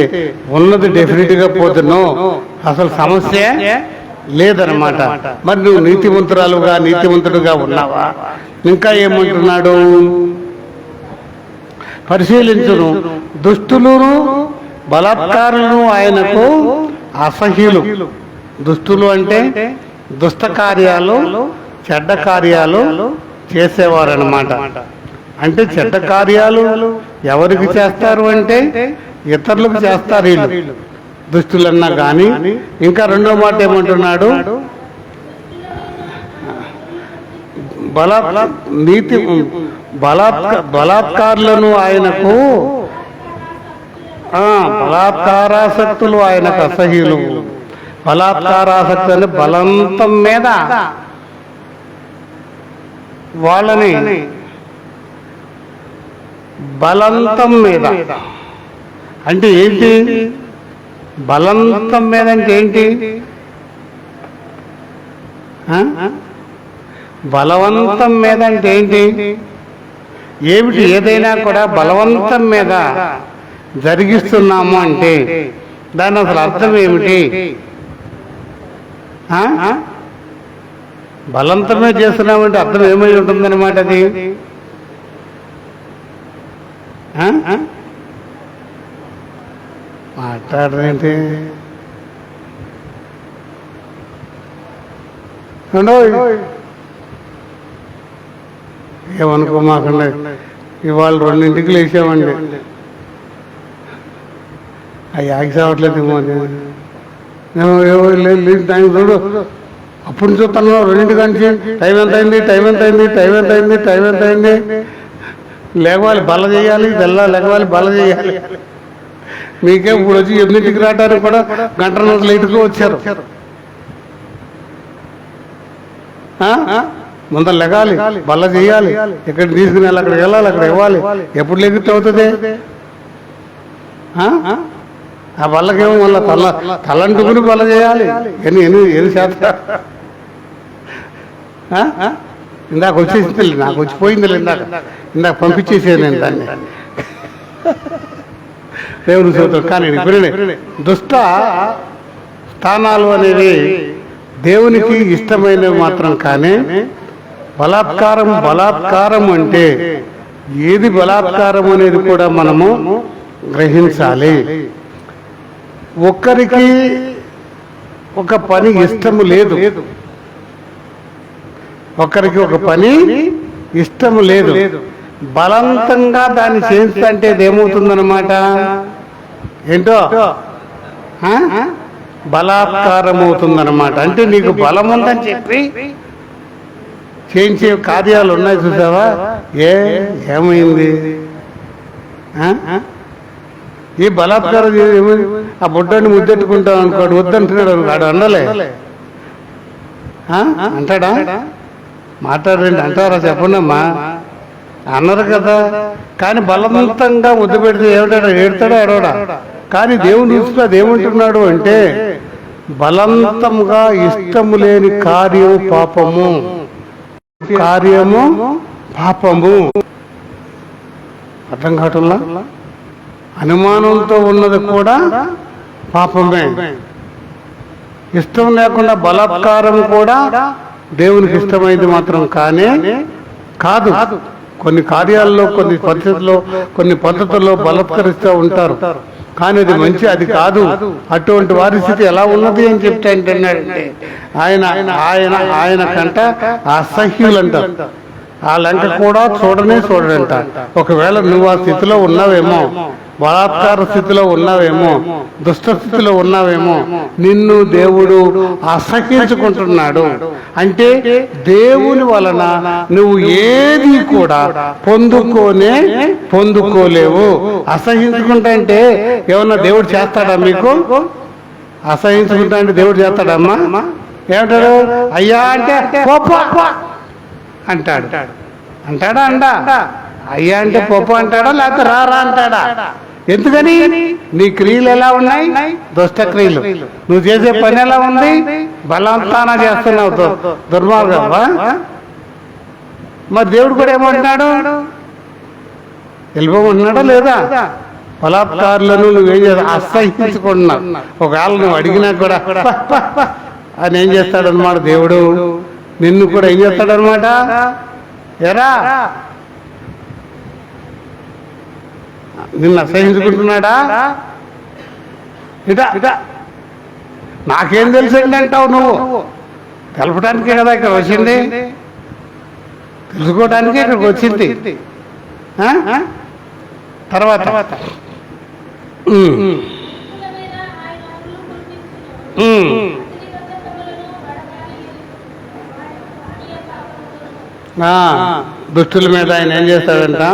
ఉన్నది డెఫినెట్గా పోతున్నో అసలు సమస్య లేదనమాట. మరి నువ్వు నీతిమంతుడుగా ఉన్నావా? ఇంకా ఏమంటున్నాడు? పరిశీలించును, దుష్టులను బలాత్కారులను ఆయనకు అసహ్యులు. దుష్టులు అంటే దుష్ట కార్యాలు చెడ్డ కార్యాలు చేసేవారన్నమాట. అంటే చెడ్డ కార్యాలు ఎవరికి చేస్తారు అంటే ఇతరులకు చేస్తారు వీళ్ళు, దుష్టులన్నా కానీ. ఇంకా రెండో మాట ఏమంటున్నాడు? బలాత్కారులను ఆయనకు బలాత్కారాసక్తులు ఆయనకు అసహ్యులు. బలాత్కారాసక్తి అంటే బలవంతం మీద వాళ్ళని, బలవంతం మీద అంటే ఏంటి? బలవంతం మీద అంటే ఏంటి? బలవంతం మీద అంటే ఏంటి? ఏమిటి? ఏదైనా కూడా బలవంతం మీద జరిగిస్తున్నాము అంటే దాని అసలు అర్థం ఏమిటి? బలవంతమే చేస్తున్నామంటే అర్థం ఏమై ఉంటుందన్నమాట అది. మాట్లాడరేంటి? ఏమనుకోమాకండి, ఇవాళ 2ంటికి లేచామండి. అవి ఆగిసావట్లేదు టైం చూడు. అప్పుడు చూస్తాను 2ంటి నుంచి టైం ఎంత అయింది, టైం ఎంత అయింది, టైం ఎంత అయింది, టైం ఎంత అయింది. లేవాలి, బల్ల చేయాలి, లేవాలి, బల్ల చేయాలి. మీకే ఇప్పుడు వచ్చి 8ంటికి రావడానికి కూడా 1 గంట లేటుగా వచ్చారు. ముందర లెగాలి, బల్ల చేయాలి, ఎక్కడ తీసుకుని వెళ్ళాలి, అక్కడికి వెళ్ళాలి, అక్కడ ఇవ్వాలి. ఎప్పుడు లెగితే అవుతుంది? ఆ బల్లకేమో మళ్ళీ తలంటుకుని బల్ల చేయాలి. ఎన్ని శాతం ఇందాక వచ్చేసింది, నాకు వచ్చిపోయింది. ఇందాక పంపించేసేది నేను దాన్ని. దేవుని సూత్రం. కానీ దుష్ట స్థానాలు అనేవి దేవునికి ఇష్టమైనవి మాత్రం. కానీ బలాత్కారం అంటే ఏది బలాత్కారం అనేది కూడా మనము గ్రహించాలి. ఒక్కరికి ఒక పని ఇష్టము లేదు, ఒకరికి ఒక పని ఇష్టము లేదు, బలవంతంగా దాన్ని చేస్తుంటే ఏమవుతుందన్నమాట? ఏంటో బలాత్కారం అవుతుందన్నమాట. అంటే నీకు బలం ఉందని చెప్పి చేయించే కార్యాలు ఉన్నాయి, చూసావా? ఏమైంది? ఈ బలాత్కారం ఆ బుడ్డాన్ని ముద్దెట్టుకుంటాం అనుకోడు, వద్దంటున్నాడు అనుకోడు, అండలే అంటాడా? మాట్లాడండి అంటారా? చెప్పండమ్మా. అన్నారు కదా. కానీ బలవంతంగా ముద్దు పెడితే ఏమిటాడా? ఏడతాడా? ఏడవడా? కానీ దేవుని దృష్టిలో అదేమంటున్నాడు అంటే బలవంతంగా ఇష్టము లేని కార్యము పాపము, కార్యము పాపము. అర్థం కావటంలా? అనుమానంతో ఉన్నది కూడా పాపమే. ఇష్టం లేకుండా బలాత్కారం కూడా దేవునికి ఇష్టమైంది మాత్రం కానే కాదు. కొన్ని కార్యాల్లో, కొన్ని పద్ధతుల్లో బలాత్కరిస్తూ ఉంటారు. కానీ అది మంచి, అది కాదు. అటువంటి వారి స్థితి ఎలా ఉన్నది అని చెప్తే అంటున్నాడంటే ఆయన కంట అసహ్యులంట. ఆ లంక కూడా చూడడంట. ఒకవేళ నువ్వు ఆ స్థితిలో ఉన్నావేమో, బలాత్కార స్థితిలో ఉన్నావేమో, దుష్ట స్థితిలో ఉన్నావేమో, నిన్ను దేవుడు అసహ్యించుకుంటున్నాడు. అంటే దేవుని వలన నువ్వు ఏది కూడా పొందుకోలేవు. అసహ్యించుకుంటా అంటే ఏమన్నా దేవుడు చేస్తాడా మీకు? అసహ్యించుకుంటా అంటే దేవుడు చేస్తాడమ్మా? ఏమంటాడు? అయ్యా అంటే అంటాడా? అయ్యా అంటే పప్పు అంటాడా, లేకపోతే రారా అంటాడా? ఎందుకని? నీ క్రియలు ఎలా ఉన్నాయి? దుష్ట క్రియలు. నువ్వు చేసే పని ఎలా ఉంది? బలవంతాన చేస్తున్నావు, దుర్మార్గమా? మరి దేవుడు కూడా ఏమంటున్నాడు? వెళ్ళిపోమంటున్నాడా లేదా? బలాత్కారులను నువ్వేం చేస్తా? అసహించుకుంటున్నావు. ఒకవేళ నువ్వు అడిగినా కూడా అని ఏం చేస్తాడనమాట దేవుడు? నిన్ను కూడా ఏం చేస్తాడనమాట? ఎరా నిన్ను అసహించుకుంటున్నాడా? ఇట నాకేం తెలుసండి అంటావు నువ్వు. తెలపడానికే కదా ఇక్కడ వచ్చింది, తెలుసుకోవడానికే ఇక్కడికి వచ్చింది. తర్వాత దుష్టుల మీద ఆయన ఏం చేస్తాడంట?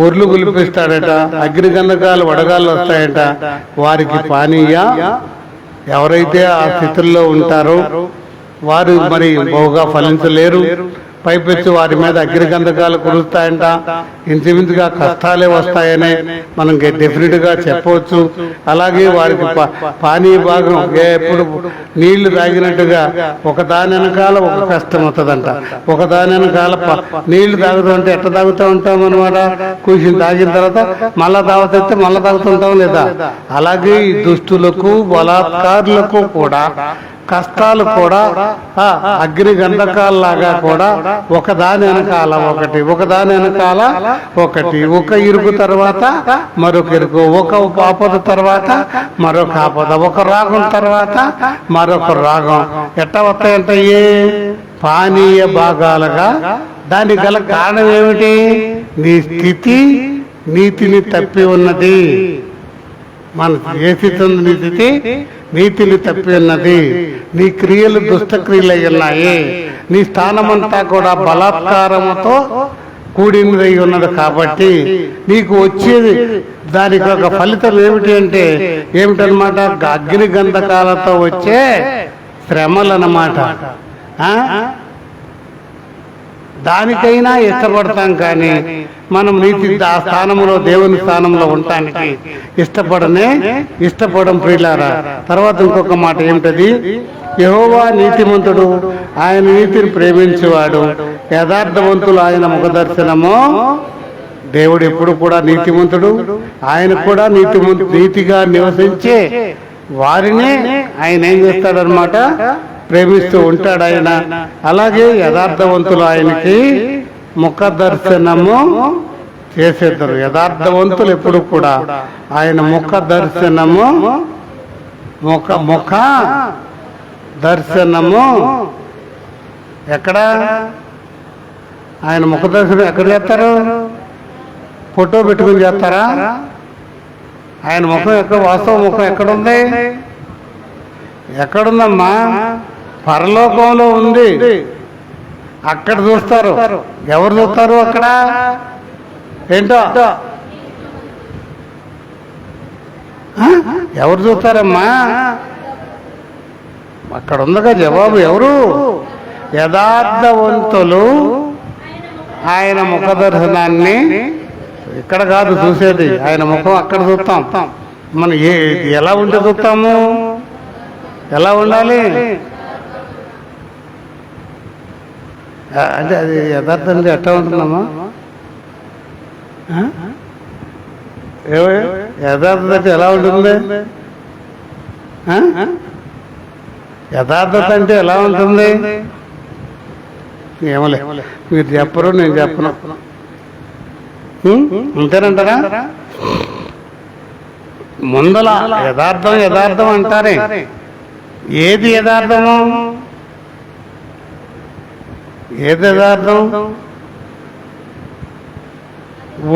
ఒర్లు గులిపిస్తాడట, అగ్నిగంధకాలు వడగాళ్ళు వస్తాయట. వారికి పానీయ, ఎవరైతే ఆ స్థితుల్లో ఉంటారో వారు మరి బహుగా ఫలించలేరు. పైపెచ్చి వారి మీద అగ్నిగంధకాలు కురుస్తాయంట. ఇంచుమించుగా కష్టాలే వస్తాయని మనం డెఫినెట్గా చెప్పవచ్చు. అలాగే వారికి పానీయ భాగం ఎప్పుడు నీళ్లు తాగినట్టుగా ఒకదాని వెనకాల ఒక కష్టం వస్తుందంట. ఒకదాని వెనకాల నీళ్లు తాగుతుంటే ఎట్లా తాగుతూ ఉంటాం అనమాట. కూర్చుని తాగిన తర్వాత మళ్ళా తాగుతుంటే మళ్ళా తాగుతుంటాం లేదా. అలాగే ఈ దుష్టులకు బలాత్కారులకు కూడా కష్టాలు కూడా అగ్ని గంధకాల్లాగా కూడా ఒకదాని వెనకాల ఒకటి, ఒకదాని వెనకాల ఒకటి, ఒక ఇరుకు తర్వాత మరొక ఇరుకు, ఒక ఆపద తర్వాత మరొక ఆపద, ఒక రాగం తర్వాత మరొక రాగం. ఎట్లా వస్తాయంటే పానీయ భాగాలుగా. దానికి గల కారణం ఏమిటి? నీ స్థితి నీతిని తప్పి ఉన్నది. మన ఏ స్థితి ఉంది? నీ స్థితి నీతిని తప్పి ఉన్నది. నీ క్రియలు దుష్టక్రియలై ఉన్నాయి. నీ స్థానమంతా కూడా బలాత్కారముతో కూడినదై ఉన్నది. కాబట్టి నీకు వచ్చేది దానికి ఒక ఫలితం ఏమిటి అంటే ఏమిటనమాట? అగ్ని గంధకాలతో వచ్చే శ్రమలన్నమాట. దానికైనా ఇష్టపడతాం, కానీ మనం నీతి ఆ స్థానంలో దేవుని స్థానంలో ఉండటానికి ఇష్టపడం ప్రియులారా. తర్వాత ఇంకొక మాట ఏమిటది? యెహోవా నీతిమంతుడు, ఆయన నీతిని ప్రేమించేవాడు. యథార్థవంతులు ఆయన ముఖదర్శనము. దేవుడు ఎప్పుడు కూడా నీతిమంతుడు. ఆయన కూడా నీతిగా నివసించే వారిని ఆయన ఏం చేస్తాడనమాట? ప్రేమిస్తూ ఉంటాడు ఆయన. అలాగే యథార్థవంతులు ఆయనకి ముఖ దర్శనము చేసేద్దరు. యథార్థవంతులు ఎప్పుడు కూడా ఆయన ముఖ దర్శనము ముఖ దర్శనము ఎక్కడ? ఆయన ముఖ దర్శనం ఎక్కడ చేస్తారు? ఫోటో పెట్టుకుని చేస్తారా? ఆయన ముఖం ఎక్కడ? వాస్తవ ముఖం ఎక్కడుంది? ఎక్కడుందమ్మా? పరలోకంలో ఉంది. అక్కడ చూస్తారు. ఎవరు చూస్తారు అక్కడ? ఏంటో ఎవరు చూస్తారమ్మా? అక్కడ ఉందిగా జవాబు. ఎవరు? యథార్థవంతులు ఆయన ముఖ దర్శనాన్ని. ఇక్కడ కాదు చూసేది, ఆయన ముఖం అక్కడ చూస్తాం. మనం ఎలా ఉంటే చూస్తాము? ఎలా ఉండాలి అంటే అది యథార్థంగా ఎట్లా ఉంటున్నామా? యథార్థత అంటే ఎలా ఉంటుంది? యథార్థత అంటే ఎలా ఉంటుంది? ఏమలే, మీరు చెప్పరు, నేను చెప్పను. అంతేనంటారా? ముందల యథార్థం అంటారే. ఏది యథార్థము? ఏది యథార్థం?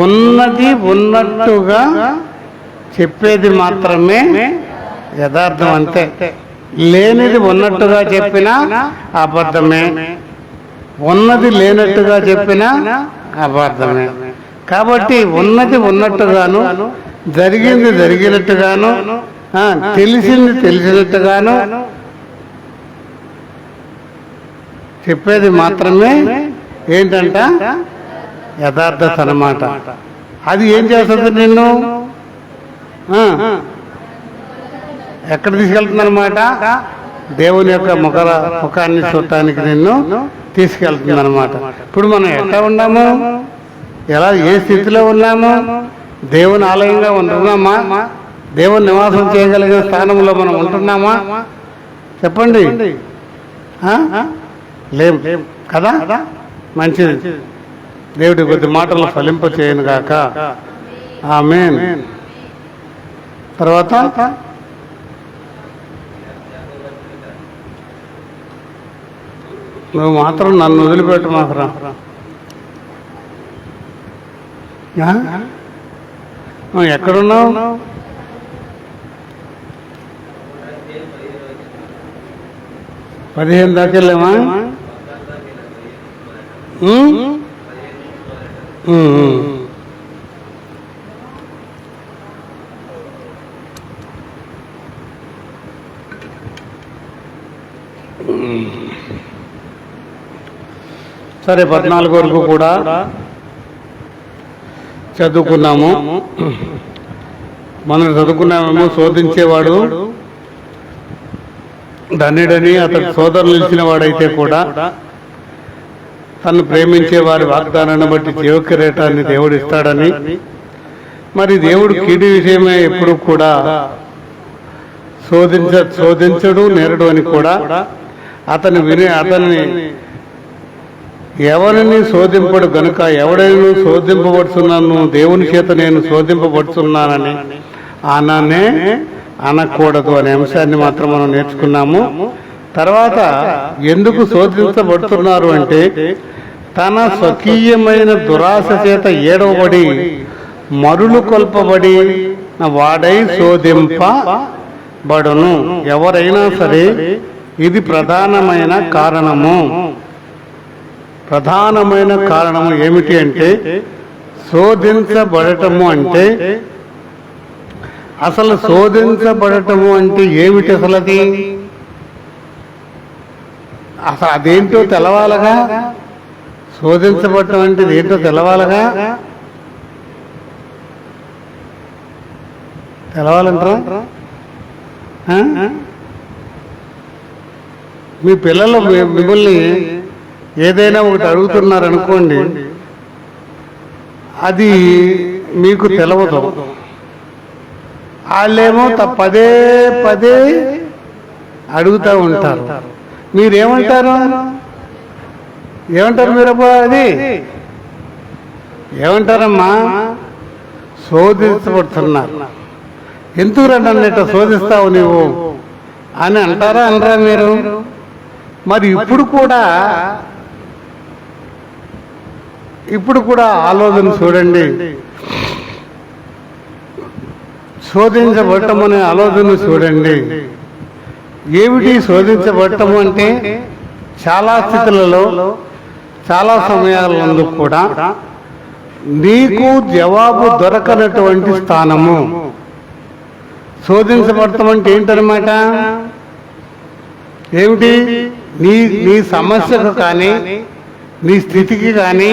ఉన్నది ఉన్నట్టుగా చెప్పేది మాత్రమే యథార్థం. అంతే. లేనిది ఉన్నట్టుగా చెప్పినా అబద్ధమే, ఉన్నది లేనట్టుగా చెప్పినా అబద్ధమే. కాబట్టి ఉన్నది ఉన్నట్టుగాను, జరిగింది జరిగినట్టుగాను, తెలిసింది తెలిసినట్టుగాను చెప్పేది మాత్రమే ఏంటంట? యథార్థత అన్నమాట. అది ఏం చేస్తుంది? నిన్ను ఎక్కడ తీసుకెళ్తుందన్నమాట? దేవుని యొక్క ముఖాన్ని చూడటానికి నిన్ను తీసుకెళ్తుందన్నమాట. ఇప్పుడు మనం ఎట్లా ఉన్నాము? ఏ స్థితిలో ఉన్నాము? దేవుని ఆలయంగా ఉంటున్నామా? దేవుని నివాసం చేయగలిగిన స్థానంలో మనం ఉంటున్నామా? చెప్పండి. లేం కదా? మంచిది. దేవుడి కొద్ది మాటలు ఫలింప చేయను గాక. ఆమేన్. తర్వాత నువ్వు మాత్రం నన్ను వదిలిపెట్టు మాత్రం. ఎక్కడున్నావు? 15 దాకా వెళ్ళామా? సరే 14 వరకు కూడా చదువుకున్నాము. మనం చదువుకున్నామేమో, శోధించేవాడు ధన్యుడని, అతడు సోదరులు నిలిచిన వాడైతే కూడా తను ప్రేమించే వారి వాగ్దానాన్ని బట్టి జీవ కిరీటాన్ని దేవుడు ఇస్తాడని, మరి దేవుడు కీడు విషయమే ఎప్పుడు కూడా శోధించడు, నేరడు అని కూడా అతన్ని ఎవరిని శోధింపడు గనుక ఎవడైనా శోధింపబడుతున్నాను, దేవుని చేత నేను శోధింపబడుతున్నానని అననే అనకూడదు అనే అంశాన్ని మాత్రం మనం నేర్చుకున్నాము. తర్వాత ఎందుకు శోధించబడుతున్నారు అంటే, తన స్వకీయమైన దురాశ చేత ఏడవబడి మరులు కొల్పబడి వాడై శోధింపబడును. ఎవరైనా సరే ఇది ప్రధానమైన కారణము ఏమిటి అంటే, శోధించబడటము అంటే అసలు శోధించబడటము అంటే ఏమిటి? అసలు అదేంటో తెలవాలగా. శోధించబడటం అంటే ఏంటో తెలవాలంటారా? మీ పిల్లలు మిమ్మల్ని ఏదైనా ఒకటి అడుగుతున్నారనుకోండి, అది మీకు తెలవదు. వాళ్ళేమో పదే పదే అడుగుతూ ఉంటారు. మీరేమంటారు? మీరబ్బా అది ఏమంటారమ్మా? శోధించబడుతున్నారు. ఎందుకు రండి శోధిస్తావు నీవు అని అంటారా అనరా మీరు? మరి ఇప్పుడు కూడా ఆలోచన చూడండి. శోధించబడటం అనే ఆలోచన చూడండి. ఏమిటి శోధించబడటము అంటే? చాలా స్థితులలో, చాలా సమయాలందు కూడా నీకు జవాబు దొరకనటువంటి స్థానము. శోధించబడటం అంటే ఏంటన్నమాట? ఏమిటి? నీ సమస్యకు కానీ, నీ స్థితికి కానీ,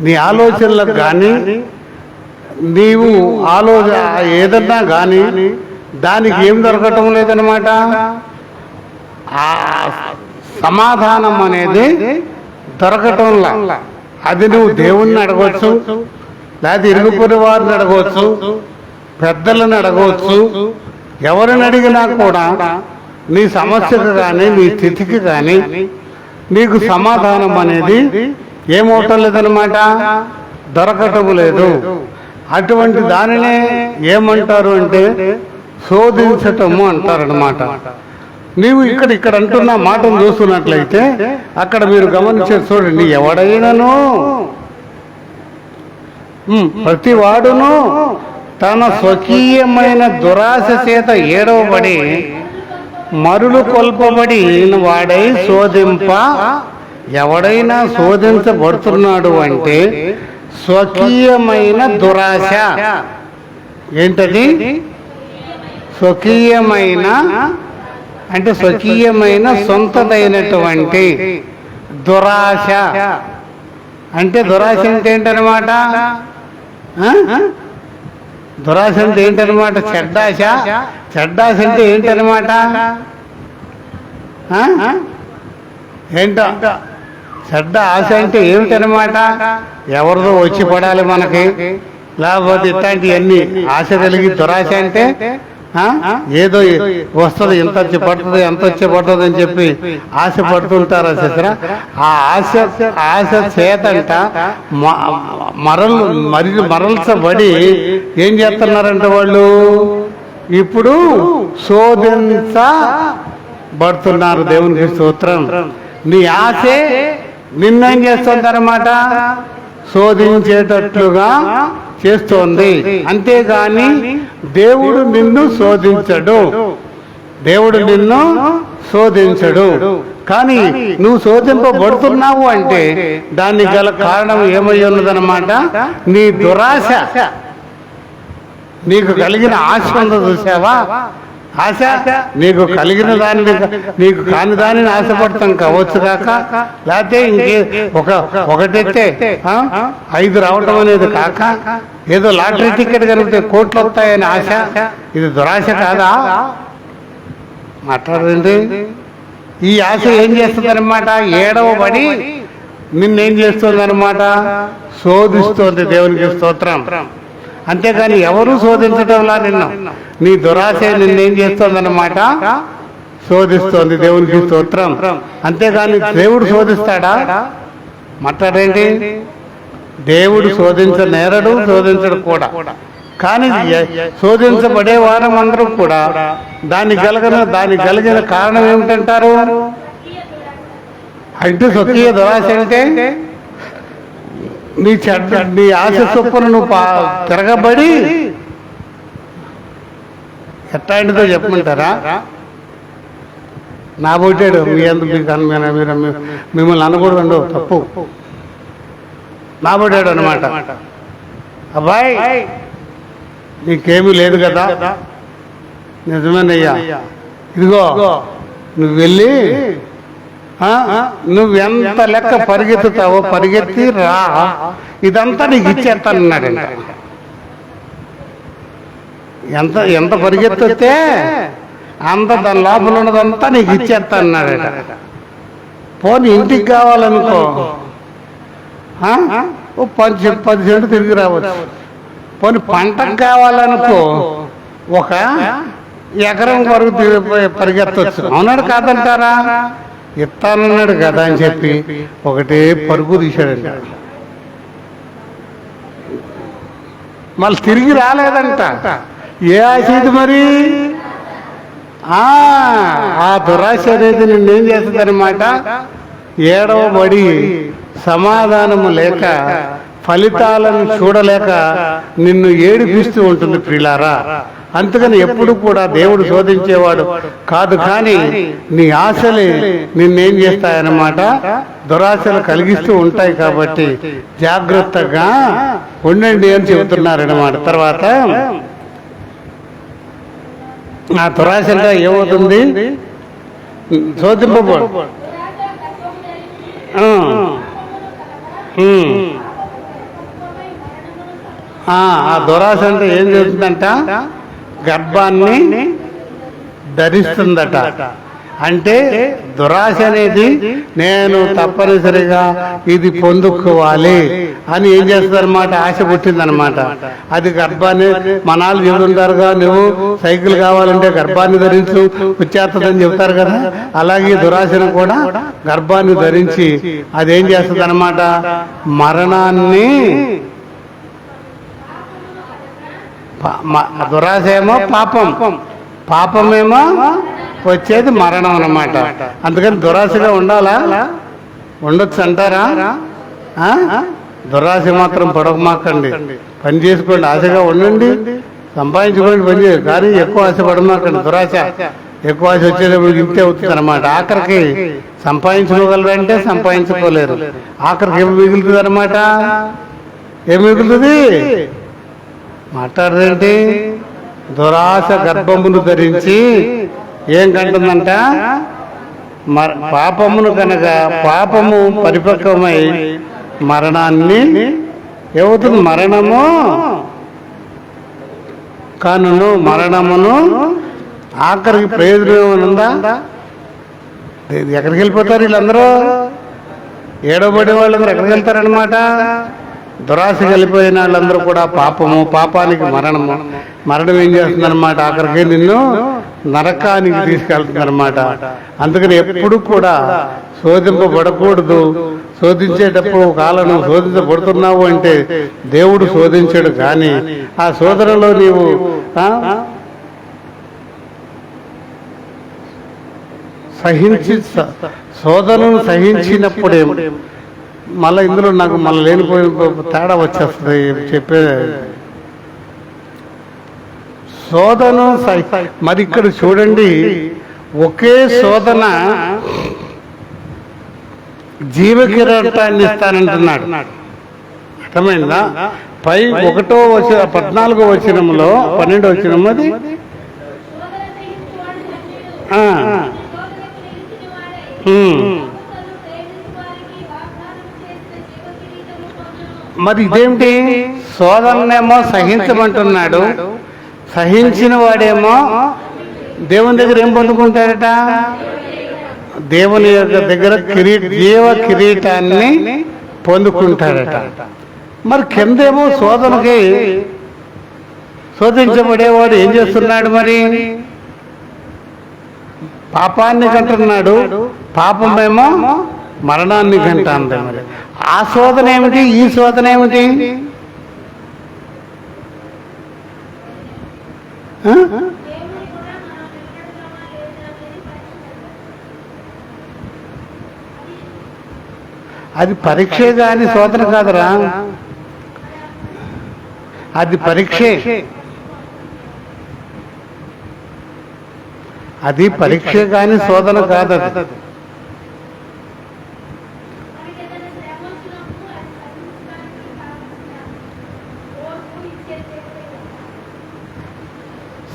నీ ఆలోచనలకు కానీ, నీవు ఏదన్నా కానీ దానికి ఏం దొరకటం లేదనమాట. ఆ సమాధానం అనేది దొరకటంలా. అది నువ్వు దేవుణ్ణి అడగవచ్చు, లేదా ఇరుగుపొరి వారిని అడగవచ్చు, పెద్దలను అడగవచ్చు. ఎవరిని అడిగినా కూడా నీ సమస్యకు కానీ, నీ స్థితికి కానీ నీకు సమాధానం అనేది ఏమవటం లేదనమాట, దొరకటం లేదు. అటువంటి దానినే ఏమంటారు అంటే శోధించటము అంటారనమాట. నీవు ఇక్కడ అంటున్న మాటను చూస్తున్నట్లయితే అక్కడ మీరు గమనించే చూడండి. ఎవడైనాను, ప్రతి వాడును తన స్వకీయమైన దురాశ చేత ఏడవబడి మరులు కొల్పబడి వాడై ఎవడైనా శోధించబడుతున్నాడు అంటే స్వకీయమైన దురాశ. ఏంటది? స్వకీయమైన అంటే స్వకీయమైన సొంతదైనటువంటి దురాశ. అంటే దురాశ అంటే ఏంటనమాట? దురాశ అంటే ఏంటనమాట? చెడ్డాశ. చెడ్డాశ అంటే ఏంటనమాట? ఏంటో చెడ్డ ఆశ అంటే ఏమిటనమాట? ఎవరిదో వచ్చి పడాలి మనకి, లేకపోతే ఇట్లాంటివన్నీ ఆశ కలిగి. దురాశ అంటే ఏదో వస్తుంది, ఎంత వచ్చి పడుతుంది, ఎంత వచ్చి పడుతుంది అని చెప్పి ఆశ పడుతుంటారా చిత్ర? ఆ ఆశ చేతంట మరల్చబడి ఏం చేస్తున్నారంటే వాళ్ళు ఇప్పుడు శోధించబడుతున్నారు. దేవునికి స్తోత్రం. నీ ఆశే నిన్నేం చేస్తుందన్నమాట? శోధించేటట్లుగా చేస్తోంది. అంతేగాని దేవుడు నిన్ను శోధించడు. కానీ నువ్వు శోధింపబడుతున్నావు అంటే దానికి గల కారణం ఏమై ఉన్నదన్నమాట? నీ దురాశ. నీకు కలిగిన ఆశ ఉందో చూసావా? ఆశ నీకు కలిగిన దానిని నీకు కాని దానిని ఆశపడతాం కావచ్చు కాక, లేకపోతే ఇంకే ఒకటెత్తే 5 రావటం అనేది కాక, ఏదో లాటరీ టికెట్ కలిగితే కోట్లు వస్తాయని ఆశ. ఇది దురాశ కాదా? మాట్లాడండి. ఈ ఆశ ఏం చేస్తుంది అనమాట? ఏడవబడి నిన్నేం చేస్తుంది అనమాట? శోధిస్తోంది. దేవునికి స్తోత్రం. అంతేగాని ఎవరు శోధించడంలా నిన్ను. నీ దురాశ నిన్నేం చేస్తోందన్నమాట? శోధిస్తోంది. దేవునికి స్తోత్రం. అంతేగాని దేవుడు శోధిస్తాడా? మాట్లాడేంటి? దేవుడు శోధించనేరడు, శోధించడు కూడా. కానీ శోధించబడే వారం అందరూ కూడా దానికి కలిగిన కారణం ఏమిటంటారు? అంటే స్వకీయ దురాశ అంటే నీ ఆశ చొప్పున నువ్వు తిరగబడి ఎట్లాంటిదో చెప్పమంటారా? నా బొట్టాడు మీ ఎందుకు మిమ్మల్ని అనకూడదు, తప్పు. నా బొట్టాడు అనమాట. అబ్బాయి నీకేమీ లేదు కదా? నిజమేనయ్యా, ఇదిగో నువ్వు వెళ్ళి నువ్వెంత లెక్క పరిగెత్తుతావో పరిగెత్తి రా, ఇదంతా నీకు ఇచ్చేస్తానన్నాడంట. ఎంత పరిగెత్తితే అంత దాని లోపల ఉన్నదంతా నీకు ఇచ్చేస్తానన్నాడట. పోనీ ఇంటికి కావాలనుకో 10 సెంట్లు తిరిగి రావచ్చు. పోనీ పంటకు కావాలనుకో 1 ఎకరం వరకు పరిగెత్తవచ్చు. అవునాడు కాదంటారా? ఇస్తానన్నాడు కదా అని చెప్పి ఒకటే పరుగు తీశాడంట. మళ్ళీ తిరిగి రాలేదంట. ఏ ఆశ ఇది మరి? ఆ దురాశ అనేది నిన్నేం చేస్తుంది అనమాట? ఏడవబడి సమాధానము లేక, ఫలితాలను చూడలేక నిన్ను ఏడిపిస్తూ ఉంటుంది ప్రియులారా. అందుకని ఎప్పుడు కూడా దేవుడు శోధించేవాడు కాదు, కానీ నీ ఆశలే నిన్నేం చేస్తాయన్నమాట? దురాశలు కలిగిస్తూ ఉంటాయి. కాబట్టి జాగ్రత్తగా ఉండండి అని చెబుతున్నారన్నమాట. తర్వాత ఆ దురాశగా ఏమవుతుంది? శోధింపబడు. ఆ దురాశ అంటే ఏం చేస్తుందంట? గర్భాన్ని ధరిస్తుందట. అంటే దురాశ అనేది నేను తప్పనిసరిగా ఇది పొందుకోవాలి అని ఏం చేస్తుందన్నమాట? ఆశ పుట్టిందనమాట. అది గర్భాన్ని మనాలు చెబుతుంటారుగా, నువ్వు సైకిల్ కావాలంటే గర్భాన్ని ధరించు వచ్చేస్తుందని చెబుతారు కదా. అలాగే దురాశను కూడా గర్భాన్ని ధరించి అదేం చేస్తుంది అనమాట? మరణాన్ని. దురాశ ఏమో పాపం, పాపమేమో వచ్చేది మరణం అన్నమాట. అందుకని దురాశగా ఉండాలా? ఉండొచ్చు అంటారా? దురాశ మాత్రం పడకమాకండి. పని చేసుకోండి, ఆశగా ఉండండి, సంపాదించుకోండి, పని చేయండి. కానీ ఎక్కువ ఆశ పడమాకండి. దురాశ ఎక్కువ ఆశ వచ్చేటప్పుడు ఇంతే అవుతుంది అనమాట. ఆఖరికి సంపాదించుకోగలరంటే సంపాదించుకోలేరు. ఆఖరికి ఏమి మిగులుతుంది అనమాట? ఏమి మిగులుతుంది? మాట్లాడదేంటి? దురాశ గర్భమును ధరించి ఏం కంటుందంట? పాపమును కనుక పాపము పరిపక్వమై మరణాన్ని ఏమవుతుంది? మరణము కానును. మరణమును ఆఖరికి ప్రయోజనం ఉందా? ఎక్కడికి వెళ్ళిపోతారు వీళ్ళందరూ? ఏడవబడే వాళ్ళందరూ ఎక్కడికి వెళ్తారనమాట? దురాశ కలిపోయిన వాళ్ళందరూ కూడా పాపము, పాపానికి మరణము. మరణం ఏం చేస్తుందన్నమాట? ఆఖరికి నిన్ను నరకానికి తీసుకెళ్తుందన్నమాట. అందుకని ఎప్పుడు కూడా శోధింపబడకూడదు. శోధించేటప్పుడు కాలను శోధించబడుతున్నావు అంటే దేవుడు శోధించాడు. కానీ ఆ శోధనలో నీవు శోధనను సహించినప్పుడే మళ్ళీ ఇందులో నాకు మళ్ళీ లేనిపోయిన తేడా వచ్చేస్తుంది. చెప్పే శోధన మరి ఇక్కడ చూడండి, ఒకే శోధన జీవకిరీటాన్ని ఇస్తానంటున్నాడు. అర్థమైందా? పై 14వ వచనంలో 12వ వచనం అది మరి ఇదేమిటి? శోధననేమో సహించమంటున్నాడు, సహించిన వాడేమో దేవుని దగ్గర ఏం పొందుకుంటాడట? దేవుని యొక్క దగ్గర జీవ కిరీటాన్ని పొందుకుంటాడట. మరి కిందేమో శోధనకి శోధించబడేవాడు ఏం చేస్తున్నాడు? మరి పాపాన్ని కంటున్నాడు, పాపమేమో మరణాన్ని కంటాంది. మరి ఆ శోధన ఏమిటి, ఈ శోధన ఏమిటి? అది పరీక్షే కాని శోధన కాదురా, అది పరీక్షే. అది పరీక్షే కాని శోధన కాదు.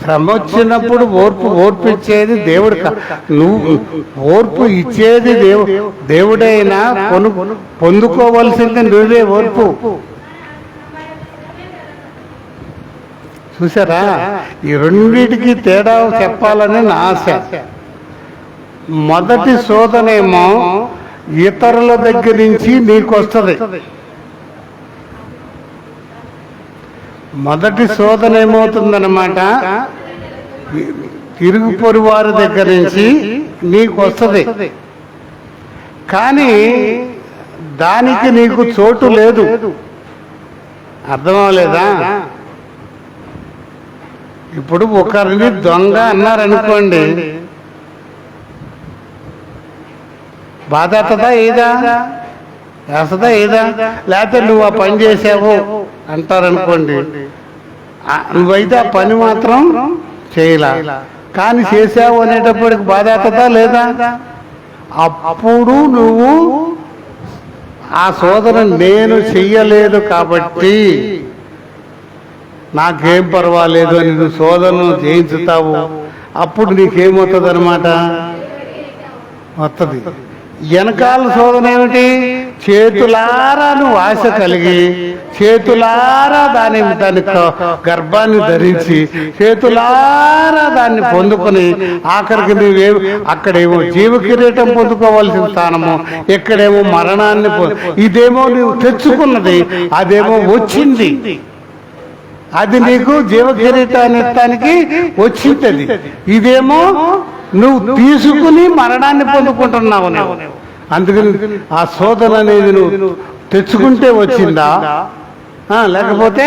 శ్రమ వచ్చినప్పుడు ఓర్పు ఇచ్చేది దేవుడు. నువ్వు ఓర్పు ఇచ్చేది దేవుడైనా పొందుకోవలసింది నువ్వే ఓర్పు. చూసారా? ఈ రెండింటికి తేడా చెప్పాలని నా ఆశ. మొదటి శోధనేమో ఇతరుల దగ్గర నుంచి నీకు వస్తుంది. మొదటి శోధన ఏమవుతుందన్నమాట, ఇరుగు పొరుగు వారి దగ్గర నుంచి నీకు వస్తుంది. కానీ దానికి నీకు చోటు లేదు. అర్థమవలేదా? ఇప్పుడు ఒకరిని దొంగ అన్నారనుకోండి, బాధ అవుతుందా? ఏదా వేస్తుందా? ఏదా? లేకపోతే నువ్వు ఆ పని చేసావు అంటారనుకోండి, నువ్వైతే ఆ పని మాత్రం చేయలా, కానీ చేసావు అనేటప్పటికి బాధ అవుతుందా? లేదా? అప్పుడు నువ్వు ఆ శోధన నేను చెయ్యలేదు కాబట్టి నాకేం పర్వాలేదు అని నువ్వు శోధనను చేయించుతావు. అప్పుడు నీకేమవుతుంది అన్నమాట? వస్తుంది. వెనకాల శోధన ఏమిటి? చేతులారా నువ్వు ఆశ కలిగి, చేతులారా దాని గర్భాన్ని ధరించి, చేతులారా దాన్ని పొందుకొని ఆఖరికి అక్కడేమో జీవ కిరీటం పొందుకోవాల్సిన స్థానము, ఎక్కడేమో మరణాన్ని ఇదేమో నువ్వు తెచ్చుకున్నది, అదేమో వచ్చింది. అది నీకు జీవ కిరీటాన్ని ఇస్తానికి వచ్చింది. ఇదేమో నువ్వు తీసుకుని మరణాన్ని పొందుకుంటున్నావు. అందుకని ఆ శోధన అనేది నువ్వు తెచ్చుకుంటే వచ్చిందా లేకపోతే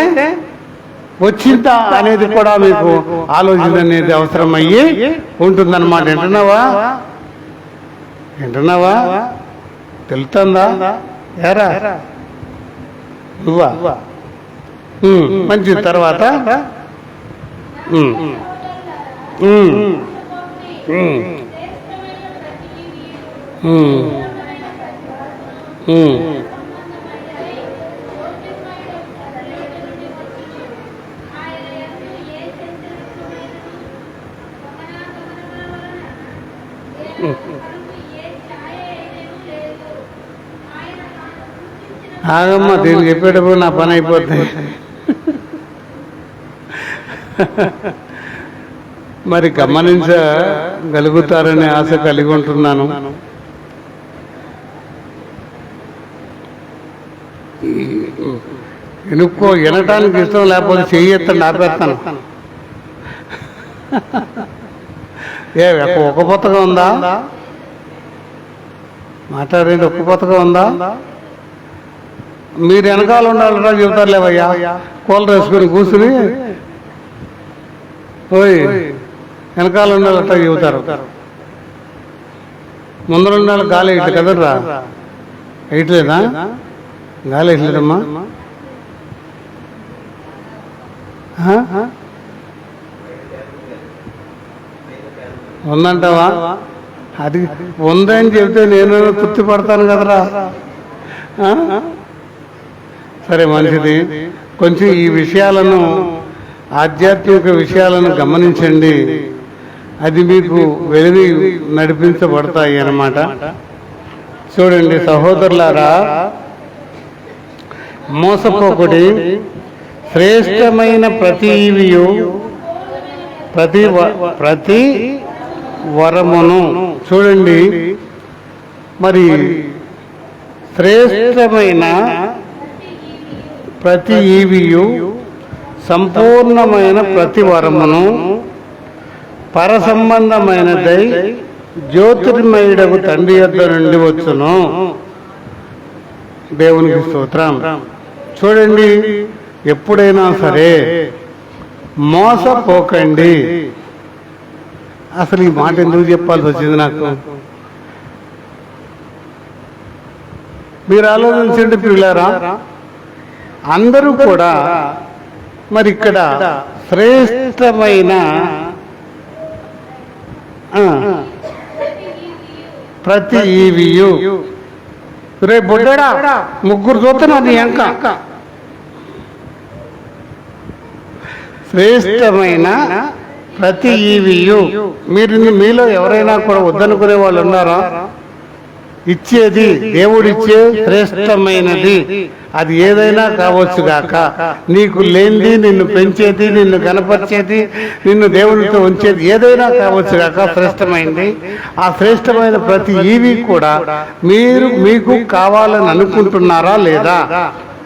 వచ్చిందా అనేది కూడా మీకు ఆలోచన అనేది అవసరమయ్యి ఉంటుందన్నమాట. వింటున్నావా? తెలుస్తుందా? ఏరా నువ్వా? మంచి. తర్వాత ఆగమ్మా, దీన్ని చెప్పేటప్పుడు నా పని అయిపోతుంది. మరి గమనించగలుగుతారనే ఆశ కలిగి ఉంటున్నాను. వినటానికి ఇష్టం లేకపోతే చెయ్యెత్తండి, ఆపేస్తాను. ఒక పుస్తకం ఉందా? మాట్లాడేది ఒక్క పుస్తకం ఉందా? మీరు వెనకాల ఉండాలరా చెబుతారులేవయ్యా. కూలర్ వేసుకుని కూర్చుని ఓయ్ వెనకాల ఉండాలట చెబుతారు. ముందర ఉండాలి. గాలి ఇట్లా కదరా, వేయట్లేదా? గాలి వేయట్లేదమ్మా. ఉందంటావా? అది ఉందని చెబితే నేను తృప్తి పడతాను కదరా. సరే, మంచిది. కొంచెం ఈ విషయాలను, ఆధ్యాత్మిక విషయాలను గమనించండి. అది మీకు వెలిగి నడిపించబడతాయి అన్నమాట. చూడండి సహోదరులారా, మోసపోకుడి, శ్రేష్టమైన ప్రతివియు ప్రతి వరమును. చూడండి, మరి శ్రేష్టమైన ప్రతి ఈవియు సంపూర్ణమైన ప్రతి వరమును పర సంబంధమైనదై జ్యోతిర్మయుడకు తండ్రి యొద్ద నుండి వచ్చును. దేవునికి స్తోత్రం. చూడండి, ఎప్పుడైనా సరే మోసపోకండి. అసలు ఈ మాట ఎందుకు చెప్పాల్సి వచ్చింది నాకు? మీరు ఆలోచించండి పిల్లారా, అందరూ కూడా మరి ఇక్కడ శ్రేష్టమైన ప్రతి ఈవియు. రేపు బుడ్డా ముగ్గురు చూస్తున్నారు నీ అంక. శ్రేష్టమైన ప్రతి ఈవియు. మీలో ఎవరైనా కూడా వద్దనుకునే వాళ్ళు ఉన్నారా? ఇచ్చేది దేవుడిచ్చే శ్రేష్టమైనది అది ఏదైనా కావచ్చు గాక. నీకు లేనిది, నిన్ను పెంచేది, నిన్ను కనపరిచేది, నిన్ను దేవునితో ఉంచేది ఏదైనా కావచ్చు గాక శ్రేష్టమైనది. ఆ శ్రేష్టమైన ప్రతి ఈవి కూడా మీకు కావాలని అనుకుంటున్నారా లేదా?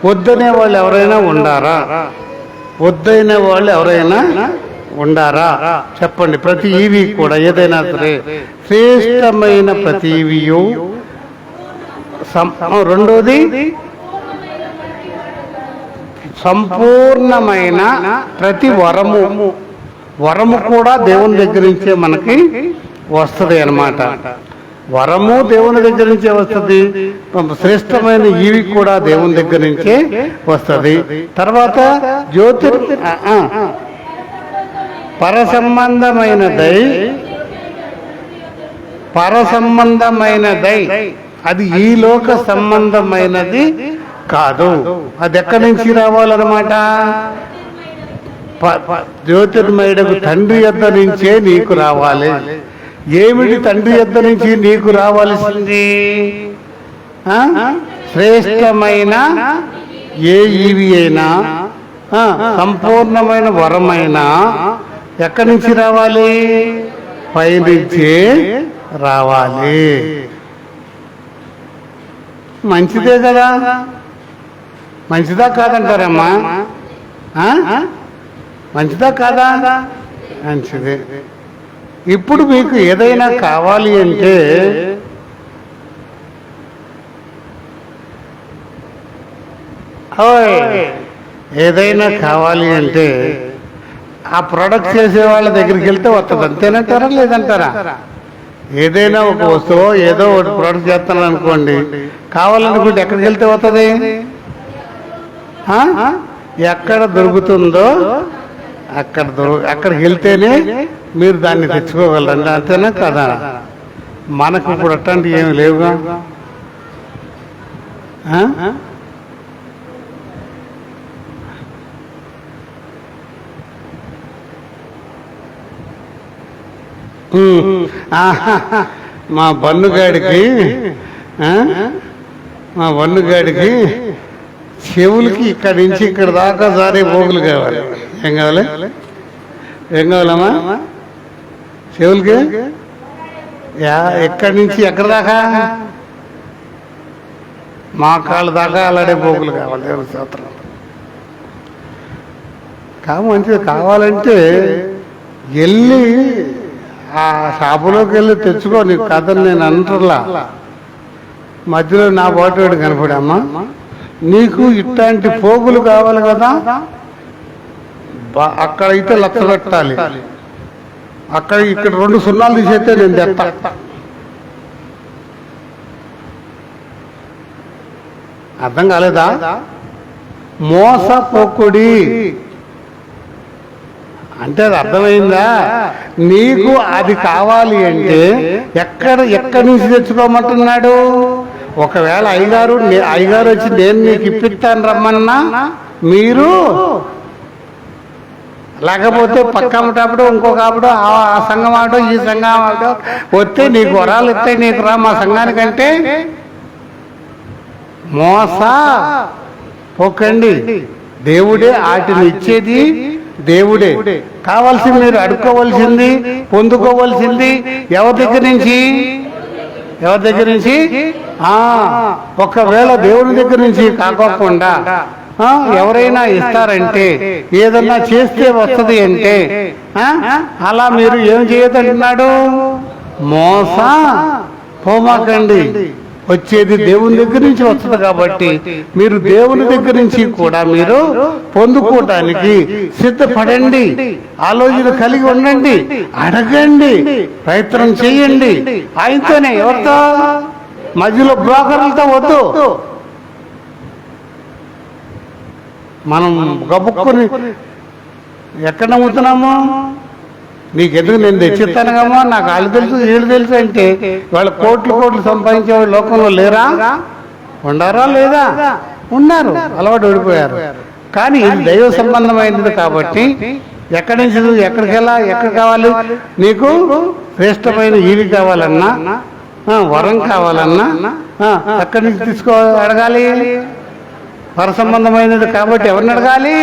వద్దనే వాళ్ళు ఎవరైనా ఉండారా? వద్దైన వాళ్ళు ఎవరైనా ఉండారా? చెప్పండి. ప్రతి ఈవి కూడా ఏదైనా సరే శ్రేష్టమైన ప్రతి ఈవియు. రెండోది సంపూర్ణమైన ప్రతి వరము. వరము కూడా దేవుని దగ్గర నుంచే మనకి వస్తుంది అన్నమాట. వరము దేవుని దగ్గర నుంచే వస్తుంది. శ్రేష్టమైన ఈవి కూడా దేవుని దగ్గర నుంచే వస్తుంది. తర్వాత పరసంబంధమైనదై అది ఈ లోక సంబంధమైనది కాదు. అది ఎక్కడి నుంచి రావాలన్నమాట? జ్యోతిర్మయుడకు తండ్రి యొద్ద నుంచే నీకు రావాలి. ఏమిటి తండ్రి యొద్ద నుంచి నీకు రావాల్సింది? శ్రేష్టమైన ఏ ఈవి అయినా, సంపూర్ణమైన వరమైనా ఎక్కడి నుంచి రావాలి? పైనుంచే రావాలి. మంచిదే కదా? మంచిదా కాదంటారమ్మా? మంచిదా కాదా? మంచిదే. ఇప్పుడు మీకు ఏదైనా కావాలి అంటే ఏదైనా కావాలి అంటే ఆ ప్రొడక్ట్ చేసే వాళ్ళ దగ్గరికి వెళ్తే వస్తుంది. అంతేనంటారా లేదంటారా? ఏదైనా ఒక వస్తువు ఏదో ఒకటి ప్రొడక్ట్ చేస్తాను అనుకోండి, కావాలనుకుంటే ఎక్కడికి వెళ్తే వస్తుంది? ఎక్కడ దొరుకుతుందో అక్కడికి వెళ్తేనే మీరు దాన్ని తెచ్చుకోగలరండి. అంతేనా కదా? మనకు ఇప్పుడు అట్లాంటివి ఏమి లేవుగా. మా బన్నుగాడికి చెవులకి ఇక్కడి నుంచి ఇక్కడ దాకా సారే పోగులు కావాలి. ఏం కావాలి? ఏం కావాలమ్మా చెవులకి? ఎక్కడి నుంచి ఎక్కడ దాకా? మా కాళ్ళ దాకా అలాడే పోగులు కావాలి. దేవుని స్తోత్రం. మంచిది. కావాలంటే వెళ్ళి ఆ షాపులోకి వెళ్ళి తెచ్చుకో. నీకు కథను నేను అంటర్లా. మధ్యలో నా బాటోడు కనపడమ్మా, నీకు ఇట్లాంటి పోగులు కావాలి కదా, అక్కడైతే లక్ష పెట్టాలి. ఇక్కడ 2 సున్నాలు తీసేస్తే నేను తెస్తా. అర్థం కాలేదా? మోసపోకుడి అంటే అది అర్థమైందా? నీకు అది కావాలి అంటే ఎక్కడి నుంచి తెచ్చుకోమంటున్నాడు? ఒకవేళ అయ్యగారు వచ్చి నేను నీకు ఇప్పిస్తాను రమ్మన్నా మీరు లేకపోతే పక్కమటప్పుడు ఇంకొక ఆవిడ ఆ సంఘం ఆవిడ ఈ సంఘం ఆవిడ వస్తే నీకు వరాలు ఇస్తాయి, నీకు రా మా సంఘానికంటే పోకండి. దేవుడే వాటిని ఇచ్చేది, దేవుడే. కావాల్సింది మీరు అడుక్కోవలసింది, పొందుకోవలసింది ఎవరి దగ్గర నుంచి? ఎవరి దగ్గర నుంచి? ఒకవేళ దేవుని దగ్గర నుంచి కాకోకుండా ఎవరైనా ఇస్తారంటే, ఏదన్నా చేస్తే వస్తుంది అంటే అలా మీరు ఏం చేయదంటున్నాడు? పోమాకండి. వచ్చేది దేవుని దగ్గర నుంచి వస్తుంది కాబట్టి మీరు దేవుని దగ్గర నుంచి కూడా మీరు పొందుకోవటానికి సిద్ధపడండి, ఆలోచన కలిగి ఉండండి, అడగండి, ప్రయత్నం చేయండి. ఆయనతోనే, ఎవరితో? మధ్యలో బ్రోకర్లతో వద్దు. మనం గబుక్కుని ఎక్కడ నమ్ముతున్నాము? నీకెందుకు నేను తెచ్చిస్తాను కమ్మా, నాకు వాళ్ళు తెలుసు వీళ్ళు తెలుసు అంటే వాళ్ళు కోట్లు సంపాదించే వాళ్ళు లోకంలో లేరా? ఉండారా? లేదా? ఉన్నారు, అలవాటు ఓడిపోయారు. కానీ ఇది దైవ సంబంధమైనది కాబట్టి ఎక్కడి నుంచి ఎక్కడికి వెళ్ళా, ఎక్కడ కావాలి? నీకు శ్రేష్టమైన ఈవి కావాలన్నా, వరం కావాలన్నా ఎక్కడి నుంచి అడగాలి? వర సంబంధమైనది కాబట్టి ఎవరిని అడగాలి?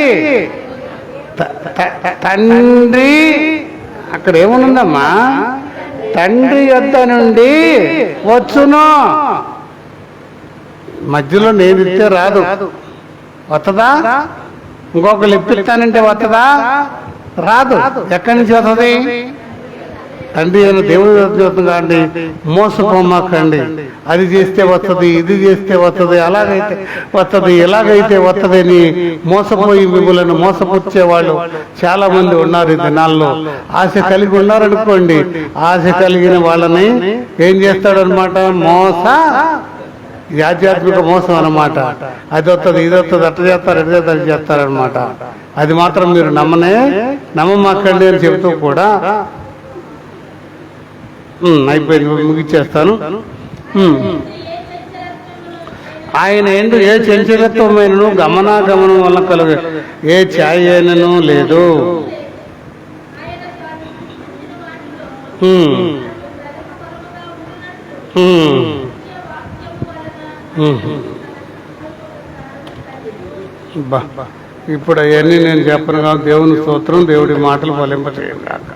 తండ్రి. అక్కడ ఏముందమ్మా? తండ్రి యొద్ద నుండి వచ్చును. మధ్యలో నేను ఇస్తే రాదు. వస్తుందా? ఇంకొకరు ఇప్పిస్తానంటే వస్తుందా? రాదు. ఎక్కడి నుంచి వస్తుంది? తండ్రి అయిన దేవుని వస్తుంది కాండి. మోసపోమాకండి. అది చేస్తే వస్తుంది, ఇది చేస్తే వస్తుంది, అలాగైతే వస్తుంది, ఎలాగైతే వస్తుంది అని మోసపోయి మిమ్మల్ని మోసపుచ్చేవాళ్ళు చాలా మంది ఉన్నారు ఈ దినాల్లో. ఆశ కలిగి ఉన్నారనుకోండి, ఆశ కలిగిన వాళ్ళని ఏం చేస్తాడనమాట? ఆధ్యాత్మిక మోసం అన్నమాట. అది వస్తుంది, ఇది వస్తుంది, అట్లా చేస్తారు, ఎట్లా చేస్తారు, చేస్తారనమాట. అది మాత్రం మీరు నమ్మమాకండి అని చెబుతూ కూడా అయిపోయింది, ముగిచ్చేస్తాను. ఆయన ఎందు ఏ చంచలత్వమైనను గమనాగమనం వల్ల కలుగు ఏ ఛాయ అయినను లేదు. ఇప్పుడు అవన్నీ నేను చెప్పను కాదు. దేవుని స్తోత్రం, దేవుడి మాటలు ఫలింపచేయండి కాక.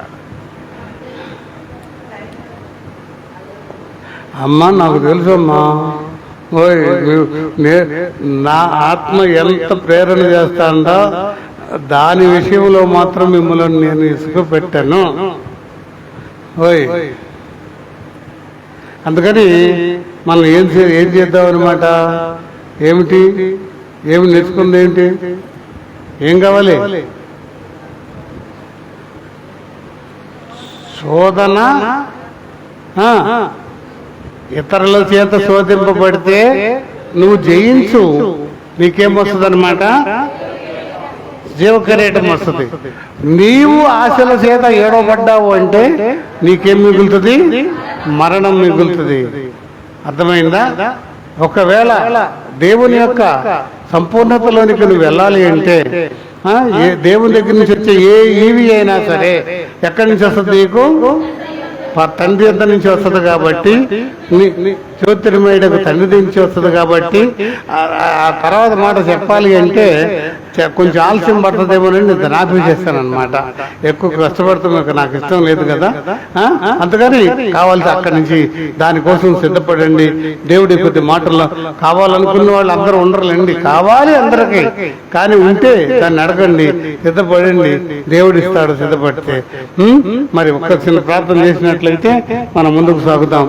అమ్మా నాకు తెలుసు అమ్మా, నా ఆత్మ ఎంత ప్రేరణ చేస్తాందో దాని విషయంలో మాత్రం మిమ్మల్ని నేను ఇసుక పెట్టాను. అందుకని మనం ఏం చేద్దాం అనమాట? ఏమిటి నేర్చుకుంది ఏంటి? ఏం కావాలి? శోధన. ఇతరుల చేత శోధింపబడితే నువ్వు జయించు, నీకేమొస్తుంది అనమాట? జీవకరేటం వస్తుంది. నీవు ఆశల చేత ఏడవబడ్డావు అంటే నీకేం మిగులుతుంది? మరణం మిగులుతుంది. అర్థమైందా? ఒకవేళ దేవుని యొక్క సంపూర్ణతలోనికి నువ్వు వెళ్ళాలి అంటే దేవుని దగ్గర నుంచి వచ్చే ఏ ఈవి అయినా సరే ఎక్కడి నుంచి వస్తుంది? నీకు తండ్రి అంత నుంచి వస్తుంది కాబట్టి, జ్యోతిర్మయుడకు తండ్రి నుంచి వస్తుంది కాబట్టి. ఆ తర్వాత మాట చెప్పాలి అంటే కొంచెం ఆలస్యం పడుతుందేమోనని నేను ఆపేసేస్తాను అనమాట. ఎక్కువ కష్టపడుతున్నా, నాకు ఇష్టం లేదు కదా. అందుకని కావాల్సి అక్కడి నుంచి దానికోసం సిద్ధపడండి. దేవుడి కొద్ది మాటల్లో కావాలనుకున్న వాళ్ళు అందరూ ఉండరులేండి, కావాలి అందరికీ. కానీ ఉంటే దాన్ని అడగండి, సిద్ధపడండి, దేవుడు ఇస్తాడు సిద్ధపడితే. మరి ఒక్క చిన్న ప్రార్థన చేసినట్లయితే మనం ముందుకు సాగుతాం.